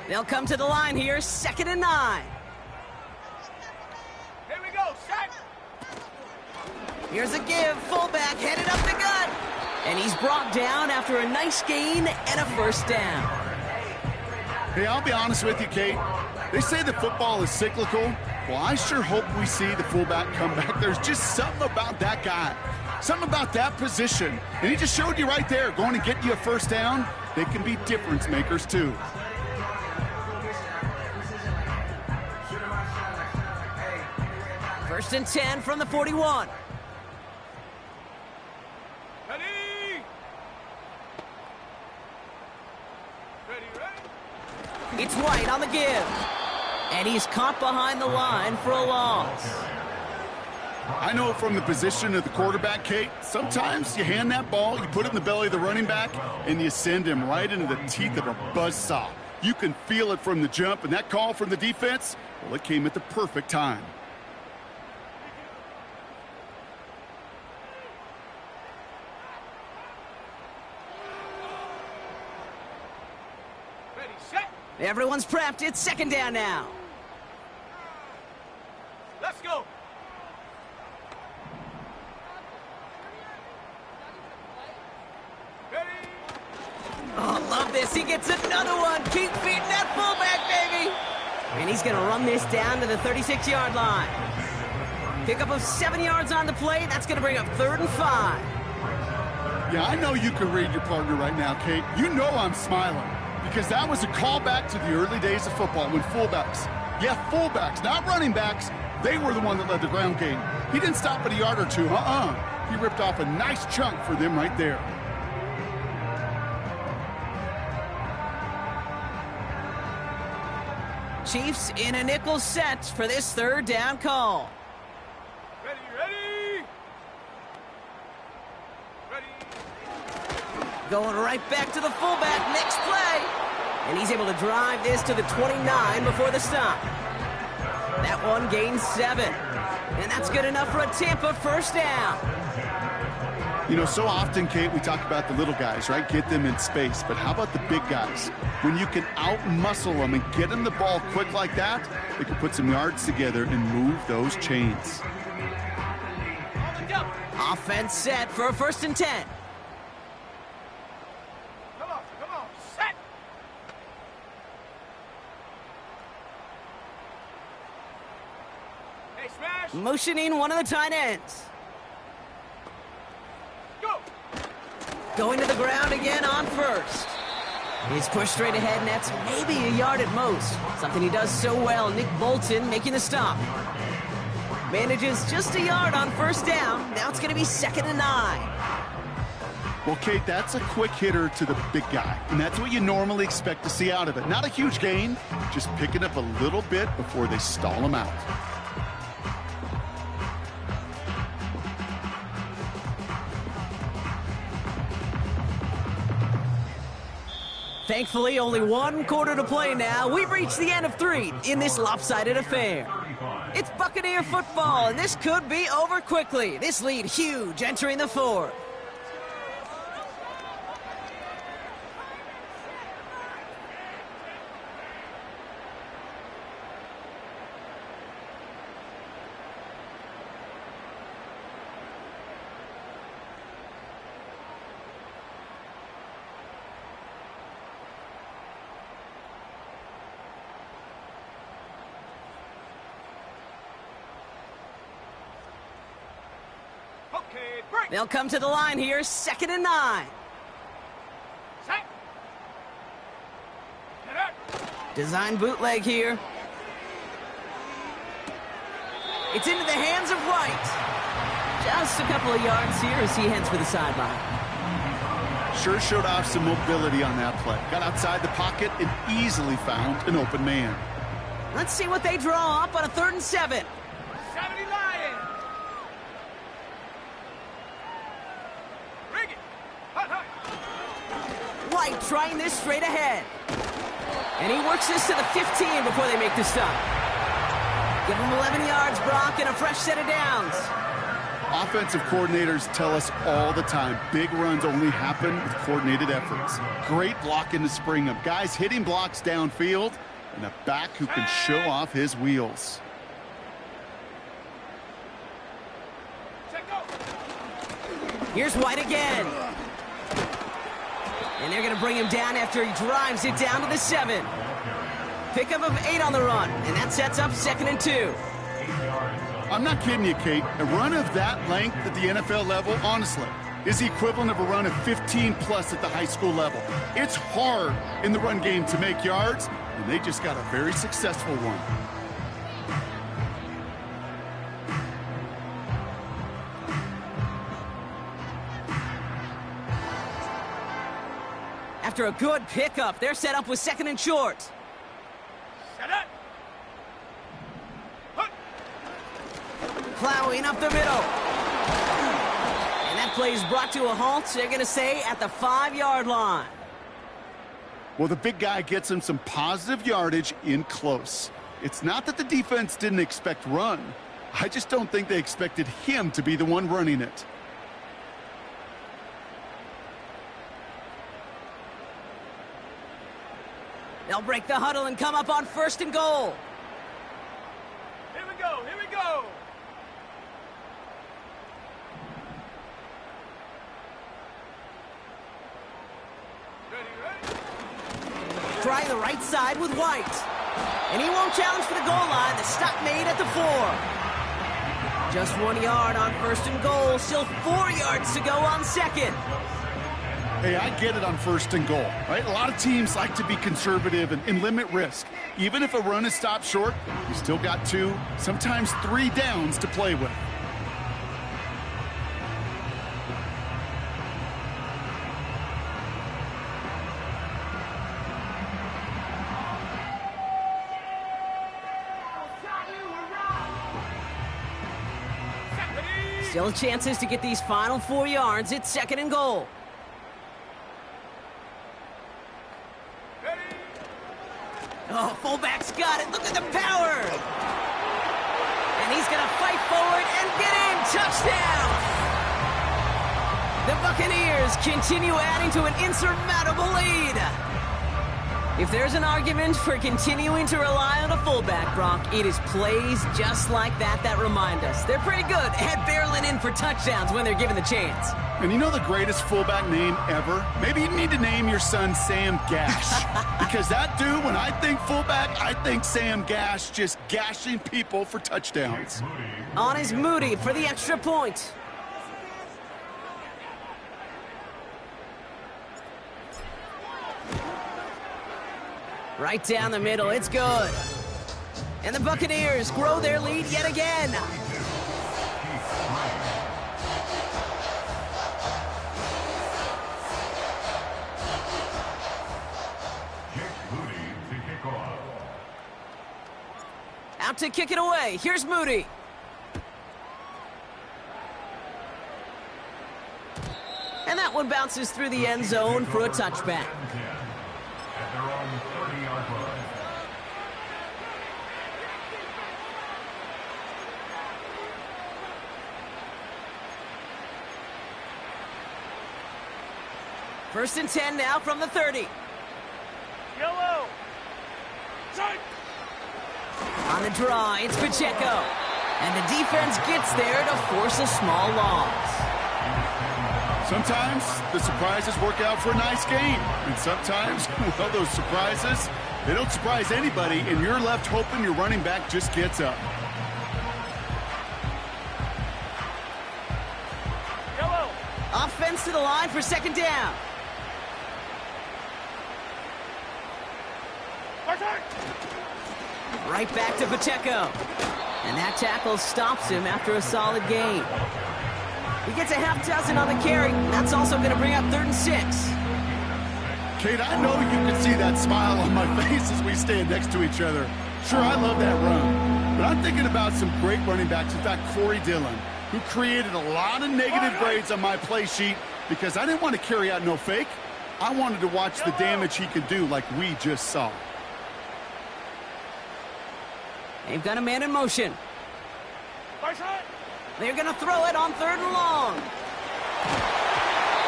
They'll come to the line here, 2nd and 9. Here we go, set. Here's a give, fullback headed up the gut. And he's brought down after a nice gain and a 1st down. Hey, I'll be honest with you, Kate. They say that football is cyclical. Well, I sure hope we see the fullback come back. There's just something about that guy, something about that position. And he just showed you right there, going to get you a 1st down. They can be difference makers, too. First and 10 from the 41. Ready? Ready? It's White on the give. And he's caught behind the line for a loss. I know from the position of the quarterback, Kate, sometimes you hand that ball, you put it in the belly of the running back, and you send him right into the teeth of a buzzsaw. You can feel it from the jump, and that call from the defense, well, it came at the perfect time. Ready, set. Everyone's prepped. It's 2nd down now. Let's go. Ready? Oh, love this. He gets another one. Keep feeding that fullback, baby. And he's going to run this down to the 36-yard line. Pickup of 7 yards on the play. That's going to bring up 3rd and 5. Yeah, I know you can read your partner right now, Kate. You know I'm smiling because that was a callback to the early days of football when fullbacks, fullbacks, not running backs, they were the one that led the ground game. He didn't stop at a yard or two, He ripped off a nice chunk for them right there. Chiefs in a nickel set for this third down call. Ready, ready! Ready! Going right back to the fullback, next play. And he's able to drive this to the 29 before the stop. That one gains 7. And that's good enough for a Tampa first down. You know, so often, Kate, we talk about the little guys, right? Get them in space. But how about the big guys? When you can out-muscle them and get them the ball quick like that, they can put some yards together and move those chains. Offense set for a 1st and 10. Come on, set! Hey, smash! Motioning one of the tight ends. Go! Going to the ground again on 1st. He's pushed straight ahead, and that's maybe a yard at most. Something he does so well. Nick Bolton making the stop. Manages just a yard on 1st down. Now it's going to be 2nd and 9. Well, Kate, that's a quick hitter to the big guy, and that's what you normally expect to see out of it. Not a huge gain, just picking up a little bit before they stall him out. Thankfully, only 1 quarter to play now. We've reached the end of 3 in this lopsided affair. It's Buccaneer football, and this could be over quickly. This lead huge entering the 4th. Okay, break! They'll come to the line here, 2nd and 9. Set! Get out! Design bootleg here. It's into the hands of White. Just a couple of yards here as he heads for the sideline. Sure showed off some mobility on that play. Got outside the pocket and easily found an open man. Let's see what they draw up on a 3rd and 7. 70 Lions! Rig it! Hut, hut! White trying this straight ahead. And he works this to the 15 before they make the stop. Give him 11 yards, Brock, and a fresh set of downs. Offensive coordinators tell us all the time, big runs only happen with coordinated efforts. Great blocking to spring them. Guys hitting blocks downfield, and a back who can show off his wheels. Check go! Here's White again. And they're going to bring him down after he drives it down to the 7. Pickup of 8 on the run, and that sets up 2nd and 2. I'm not kidding you, Kate. A run of that length at the NFL level, honestly, is the equivalent of a run of 15-plus at the high school level. It's hard in the run game to make yards, and they just got a very successful one. After a good pickup, they're set up with 2nd and short. Set up! Hut! Plowing up the middle. And that play is brought to a halt, so they're going to say at the 5-yard line. Well, the big guy gets him some positive yardage in close. It's not that the defense didn't expect run. I just don't think they expected him to be the one running it. They'll break the huddle and come up on 1st and goal. Here we go, here we go! Ready, ready? Try the right side with White. And he won't challenge for the goal line. The stop made at the 4. Just 1 yard on 1st and goal. Still 4 yards to go on 2nd. Hey, I get it on 1st and goal, right? A lot of teams like to be conservative and limit risk. Even if a run is stopped short, you still got 2, sometimes 3 downs to play with. Still chances to get these final 4 yards. It's 2nd and goal. Oh, fullback's got it. Look at the power. And he's going to fight forward and get in. Touchdown. The Buccaneers continue adding to an insurmountable lead. If there's an argument for continuing to rely on a fullback, Brock, it is plays just like that that remind us. They're pretty good at barreling in for touchdowns when they're given the chance. And you know the greatest fullback name ever? Maybe you need to name your son Sam Gash. Because that dude, when I think fullback, I think Sam Gash just gashing people for touchdowns. On is Moody for the extra point. Right down the middle, it's good. And the Buccaneers grow their lead yet again. Out to kick it away. Here's Moody. And that one bounces through the end zone for a touchback. At their own 30-yard line. First and 10 now from the 30. Yellow. Tight. On the draw, it's Pacheco. And the defense gets there to force a small loss. Sometimes the surprises work out for a nice game. And sometimes, well, those surprises, they don't surprise anybody, and you're left hoping your running back just gets up. Yellow. Offense to the line for 2nd down. Right back to Pacheco. And that tackle stops him after a solid gain. He gets a half dozen on the carry. That's also going to bring up 3rd and 6. Kate, I know you can see that smile on my face as we stand next to each other. Sure, I love that run. But I'm thinking about some great running backs. In fact, Corey Dillon, who created a lot of negative grades on my play sheet because I didn't want to carry out no fake. I wanted to watch the damage he could do like we just saw. They've got a man in motion. They're going to throw it on 3rd and long.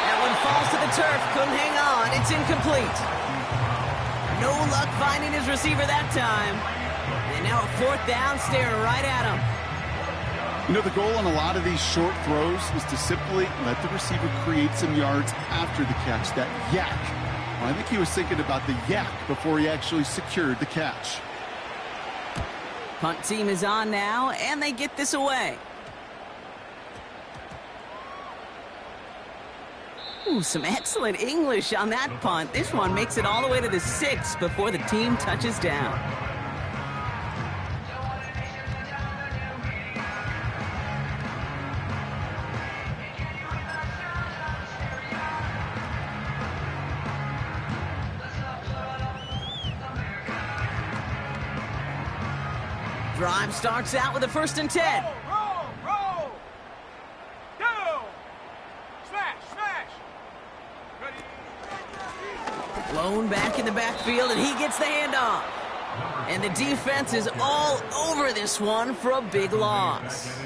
That one falls to the turf. Couldn't hang on. It's incomplete. No luck finding his receiver that time. And now a 4th down, staring right at him. You know, the goal on a lot of these short throws is to simply let the receiver create some yards after the catch, that yak. Well, I think he was thinking about the yak before he actually secured the catch. Punt team is on now, and they get this away. Ooh, some excellent English on that punt. This one makes it all the way to the 6 before the team touches down. Drive starts out with a 1st and 10. Roll. Go. Smash. Ready. Blown back in the backfield, and he gets the handoff. And the defense is all over this one for a big loss.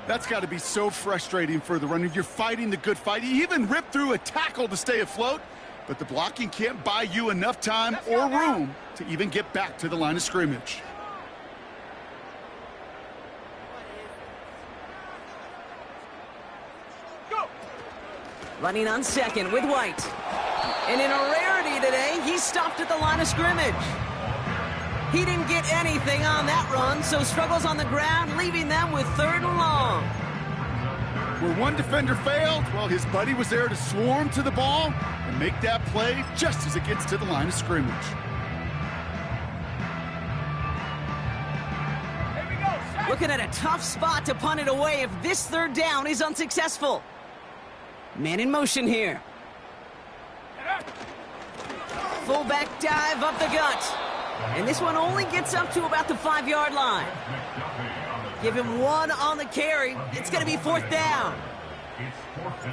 That's got to be so frustrating for the runner. You're fighting the good fight. You even ripped through a tackle to stay afloat, but the blocking can't buy you enough time or room to even get back to the line of scrimmage. Running on 2nd with White. And in a rarity today, he stopped at the line of scrimmage. He didn't get anything on that run, so struggles on the ground, leaving them with 3rd and long. Where one defender failed, well, his buddy was there to swarm to the ball and make that play just as it gets to the line of scrimmage. Looking at a tough spot to punt it away if this 3rd down is unsuccessful. Man in motion here. Fullback dive up the gut. And this one only gets up to about the 5-yard line. Give him one on the carry. It's going to be fourth down.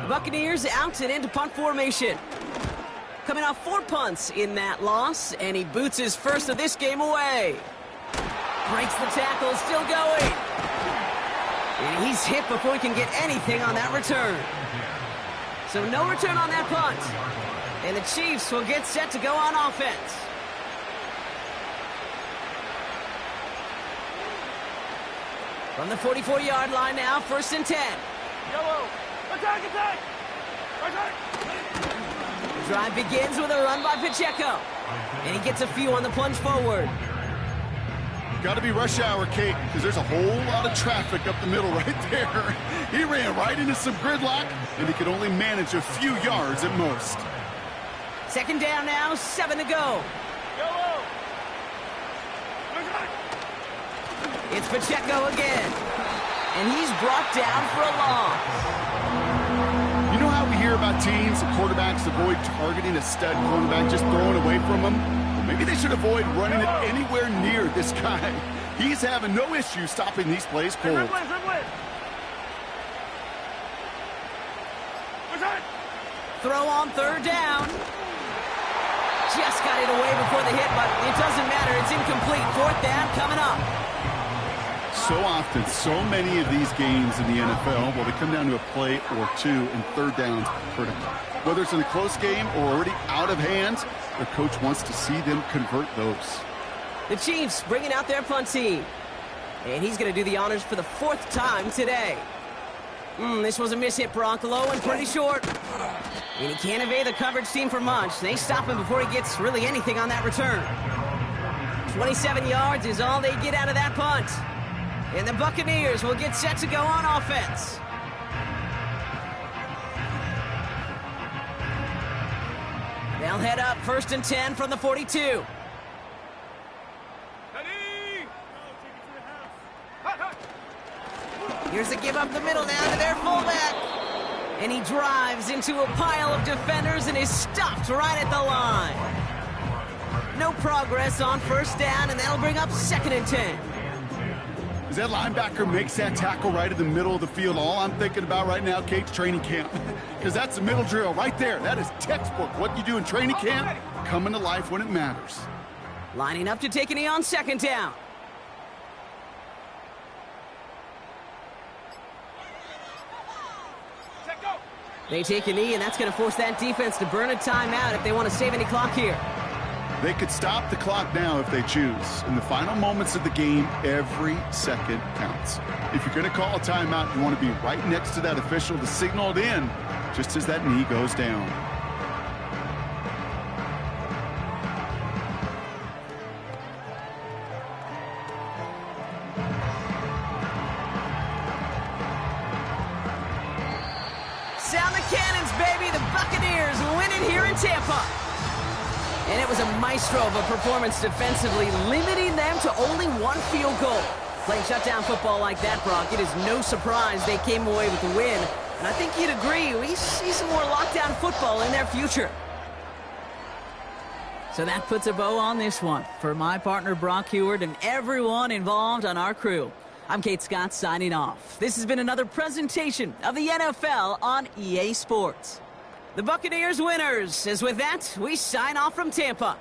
The Buccaneers out and into punt formation. Coming off 4 punts in that loss, and he boots his first of this game away. Breaks the tackle, still going. And he's hit before he can get anything on that return. So no return on that punt. And the Chiefs will get set to go on offense. From the 44-yard line now, 1st and 10. Yellow. Attack, attack. Attack. The drive begins with a run by Pacheco. And he gets a few on the plunge forward. Got to be rush hour, Kate, because there's a whole lot of traffic up the middle right there. He ran right into some gridlock, and he could only manage a few yards at most. 2nd down now, 7 to go. Yellow. Attack. It's Pacheco again. And he's brought down for a loss. You know how we hear about teams and quarterbacks avoid targeting a stud cornerback, just throwing away from him? Well, maybe they should avoid running it anywhere near this guy. He's having no issue stopping these plays cold. Rip win. Attack. Throw on 3rd down. Just got it away before the hit, but it doesn't matter. It's incomplete. 4th down coming up. So often, so many of these games in the NFL, well, they come down to a play or two, and 3rd downs critical. Whether it's in a close game or already out of hand, their coach wants to see them convert those. The Chiefs bringing out their punt team. And he's going to do the honors for the 4th time today. This was a miss-hit, Brock, low and pretty short. And he can't evade the coverage team for much. They stop him before he gets really anything on that return. 27 yards is all they get out of that punt. And the Buccaneers will get set to go on offense. They'll head up 1st and 10 from the 42. Here's a give up the middle now to their fullback. And he drives into a pile of defenders and is stopped right at the line. No progress on 1st down, and that'll bring up 2nd and 10. As that linebacker makes that tackle right in the middle of the field, all I'm thinking about right now, Kate's training camp. Because that's the middle drill right there. That is textbook. What you do in training camp, coming to life when it matters. Lining up to take a knee on 2nd down. They take a knee, and that's going to force that defense to burn a timeout if they want to save any clock here. They could stop the clock now if they choose. In the final moments of the game, every second counts. If you're going to call a timeout, you want to be right next to that official to signal it in just as that knee goes down. Sound the cannons, baby. The Buccaneers win it here in Tampa. And it was a maestro of a performance defensively, limiting them to only 1 field goal. Playing shutdown football like that, Brock, it is no surprise they came away with the win. And I think you'd agree, we see some more lockdown football in their future. So that puts a bow on this one. For my partner, Brock Huard, and everyone involved on our crew, I'm Kate Scott signing off. This has been another presentation of the NFL on EA Sports. The Buccaneers winners, as with that, we sign off from Tampa.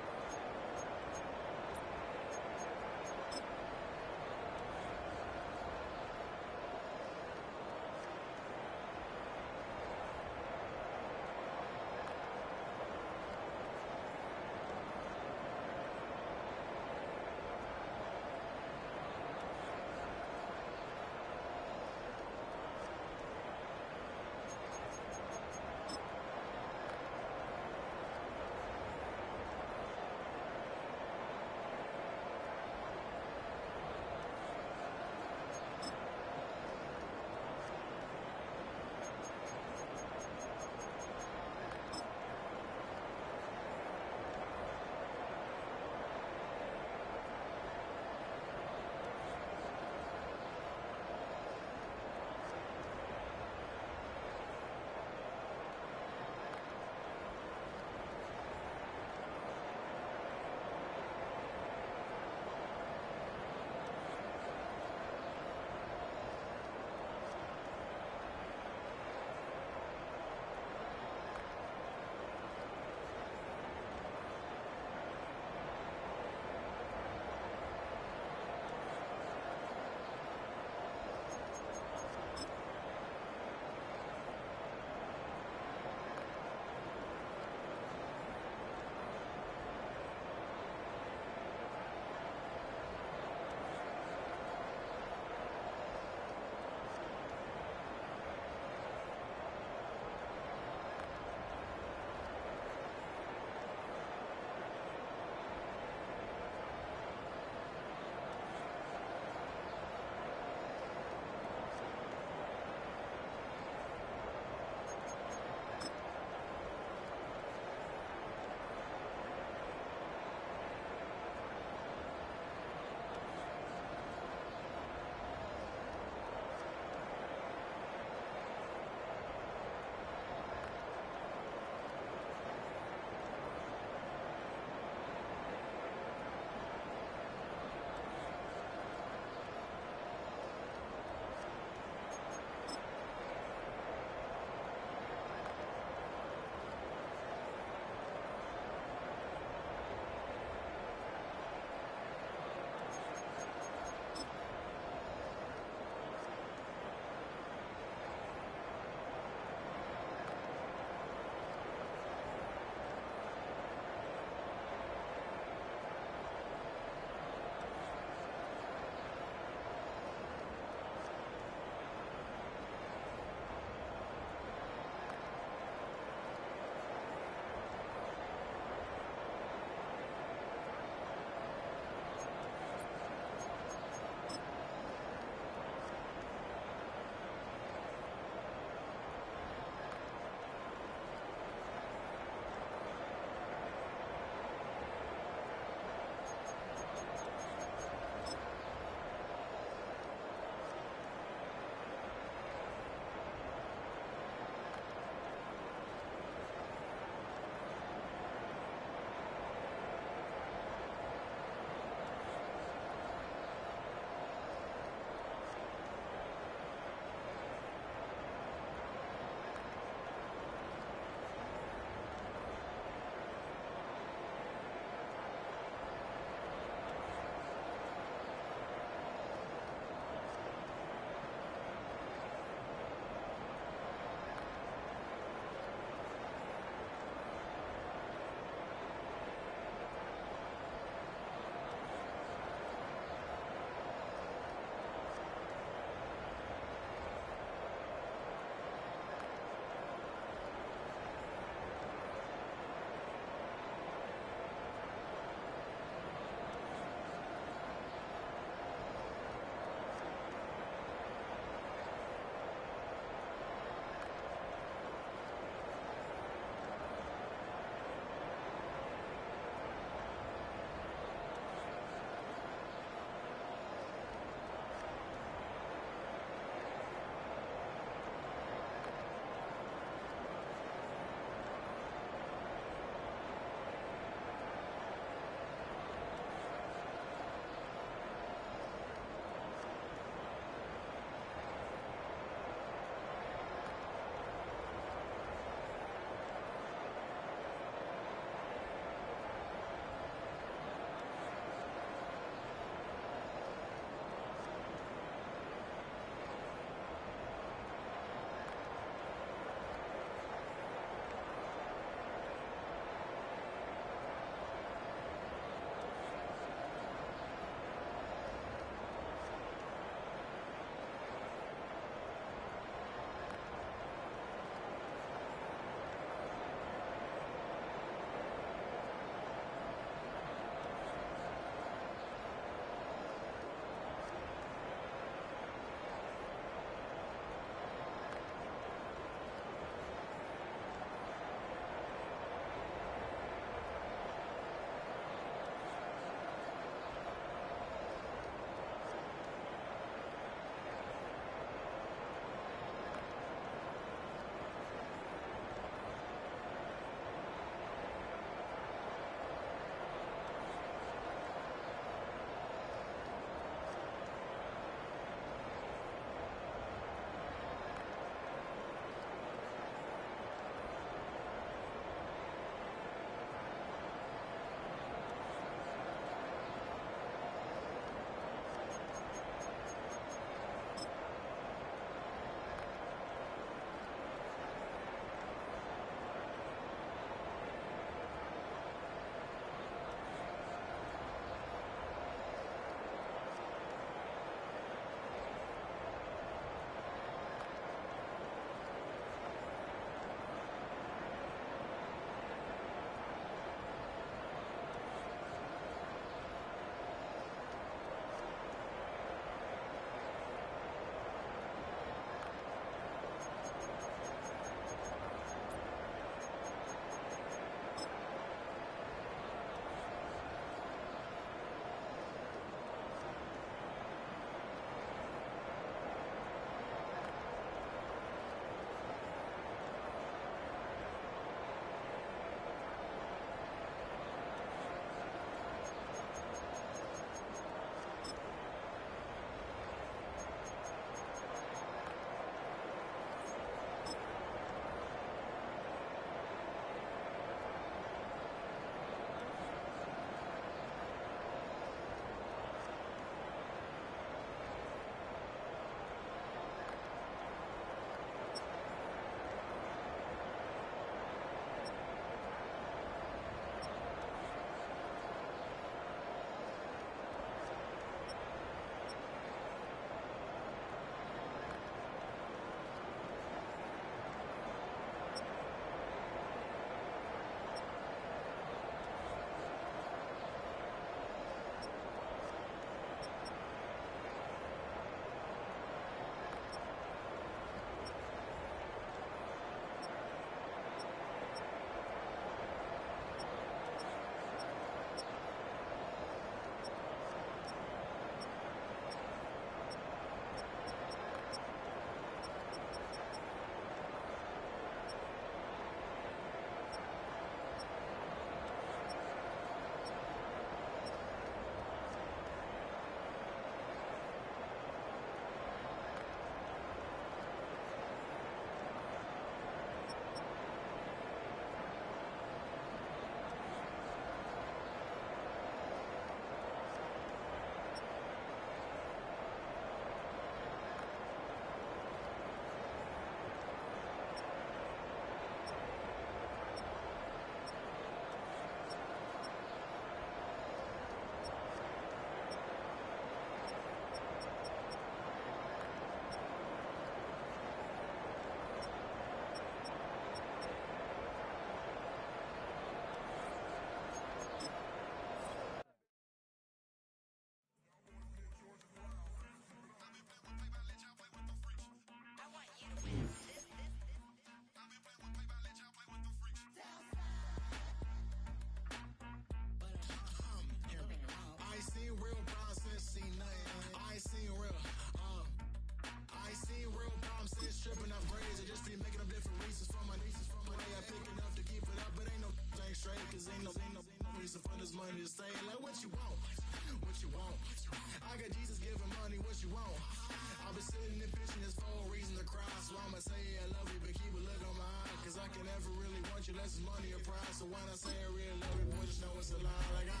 So when I say I really love you, boy, just know it's a lie. Like I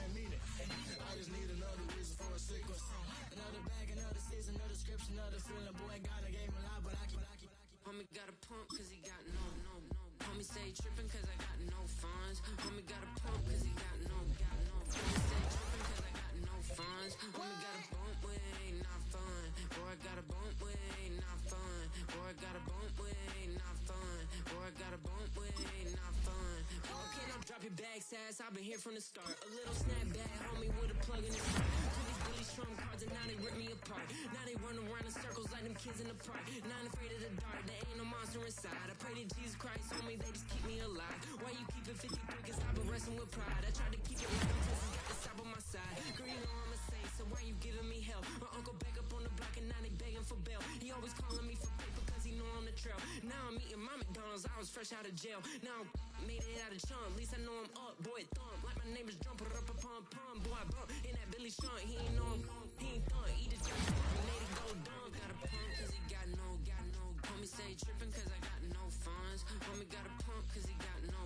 ain't mean it. I just need another reason for a sequence. Another bag, another season, another description, another feeling. Boy, got a game a lot, but I keep. Homie got a pump cause he got no. Homie stay trippin' cause I got no funds. Homie got a pump cause he got no. Homie stay trippin' cause I got no funds. Homie got a bump with ain't not fun. Boy, I got a bump with ain't not fun. Boy, I got a bump with ain't not fun. Boy, I got a bump with ain't not fun. Boy, can I drop your bag, sass? I've been here from the start. A little snapback, homie, with a plug in his heart. Billy Strum cards and now they rip me apart. Now they run around in circles like them kids in the park. Now I'm afraid of the dark, there ain't no monster inside. I pray to Jesus Christ, homie, they just keep me alive. Why you keep it 53? Cause I've been wrestling with pride. I tried to keep it like I'm Texas, got the stop on my side. Girl, you know I'm a saint, so why you giving me hell? My uncle back up on the block and now they begging for bail. He always calling me for paper cause he know I'm the trail. Now I'm eating my McDonald's, I was fresh out of jail. Now I'm made it out of chump, at least I know I'm up. Boy, thump, like my name is Jump, up a pump. Boy, I bump in that Billy Sean, he ain't know I'm, he ain't thump. He just made it go dumb. Got a pump cause he got no. Homie stay trippin' cause I got no funds. Homie got a pump cause he got no.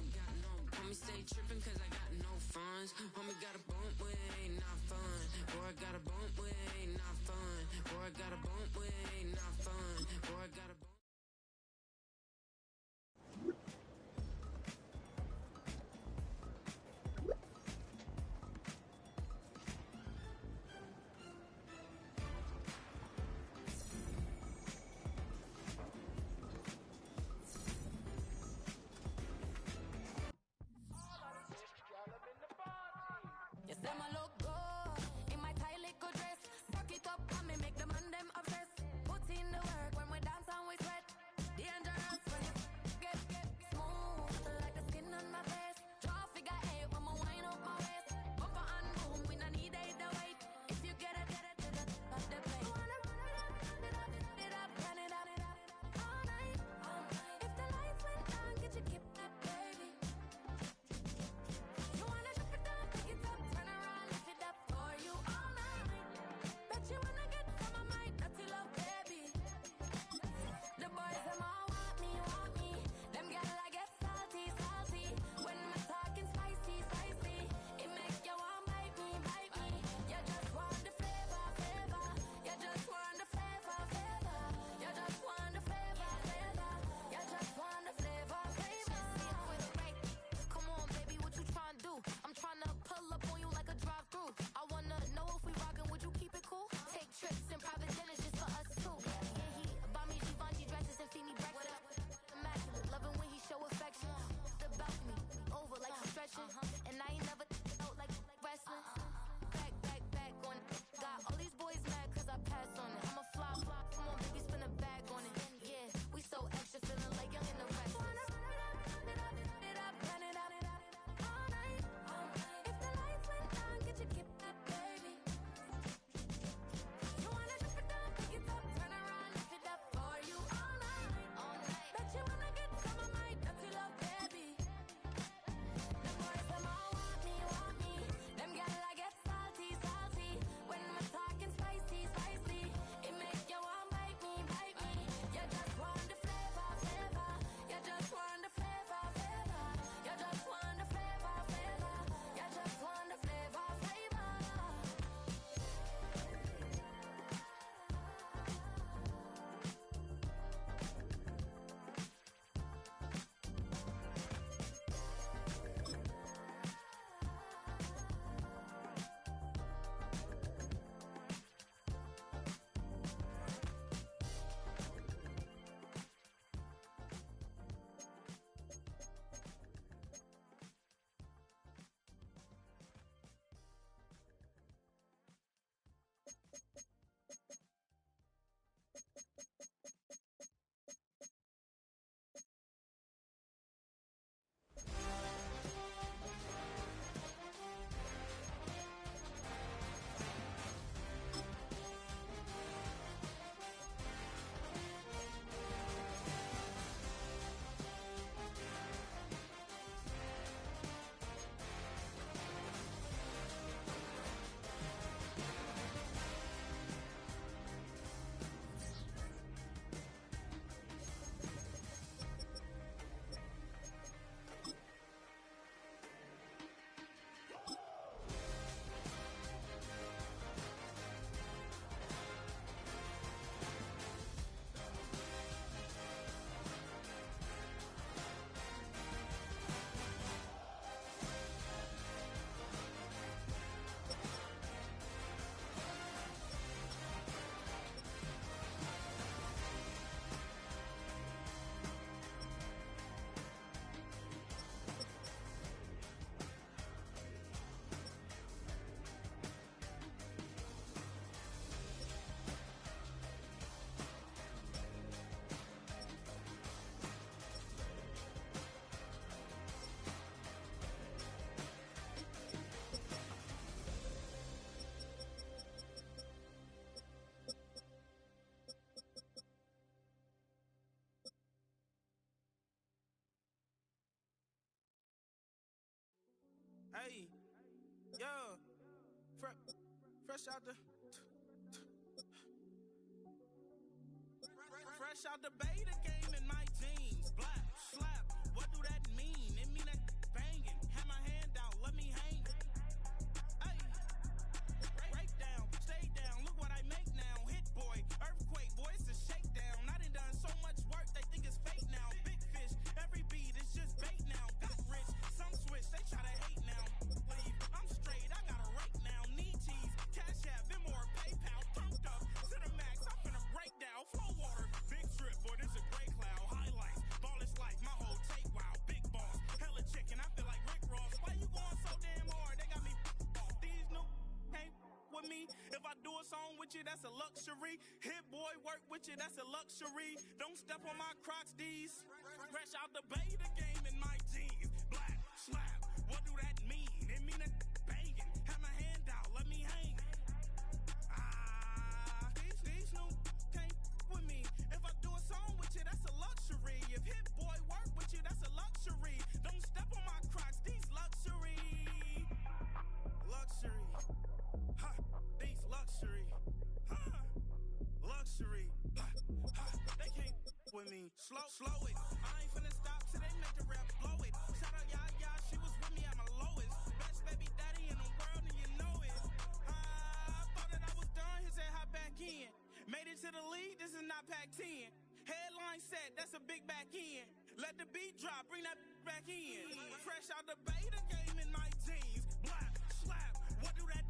Homie stay trippin' cause I got no funds. Homie got a bump with ain't not fun. Boy, I got a bump with ain't not fun. Boy, I got a bump with ain't not fun. Boy, I got a bump. You say my look good in my tight little dress. Rock it up and me make the man them obsessed. Put in the work when we dance and we sweat. Dangerous when you get smooth like the skin on my face. Draw figure eight when I wind up my waist. Bumper and boom, we don't need it the weight. If you get it, pop the plate. You wanna run it up, run it up, all night. If the lights went down, get you keep that baby. You wanna drop it down, pick it up, turn around. Fresh out the beta game in my jeans. Black, slap, what do that mean? It mean that banging. Have my hand out, let me hang. Hey, break down, stay down, look what I make now. Hit boy, earthquake, boy, it's a shakedown. I done so much work, they think it's fake now. Big fish, every beat is just bait now. Got rich, some switch, they try to hate now. Leave, I'm straight, I got a rake now. Need cheese, cash app, Venmo, PayPal. Turned up to the max, I'm finna break down. Flow water, big trip, boy, this a gray cloud. Highlights, ball is life, my whole take, wow. Big boss, hella chicken, I feel like Rick Ross. Why you going so damn hard? They got me off. These new ain't with me. If I do a song with you, that's a luxury. Hit boy, work with you, that's a luxury. Don't step on my Crocs, these. Fresh out the beta game in my jeans. Black, slap, what do that mean? It mean that banging. Have my hand out, let me hang. These new can't with me. If I do a song with you, that's a luxury. If Hit Boy work with you, that's a luxury. Don't step on my Crocs, these luxury. Luxury. Ha, these luxury. Ha, luxury. Ha, ha, they can't with me. Slow it. I ain't finna stop till they make the rap blow it. Shout out Yaya, she was with me at my lowest. Best baby daddy in the world and you know it. I thought that I was done, he said hop back in. Made it to the league, this is not Pac-10. Headline set, that's a big back end. Let the beat drop, bring that back in. Fresh out the beta game in my jeans. Black, slap, what do that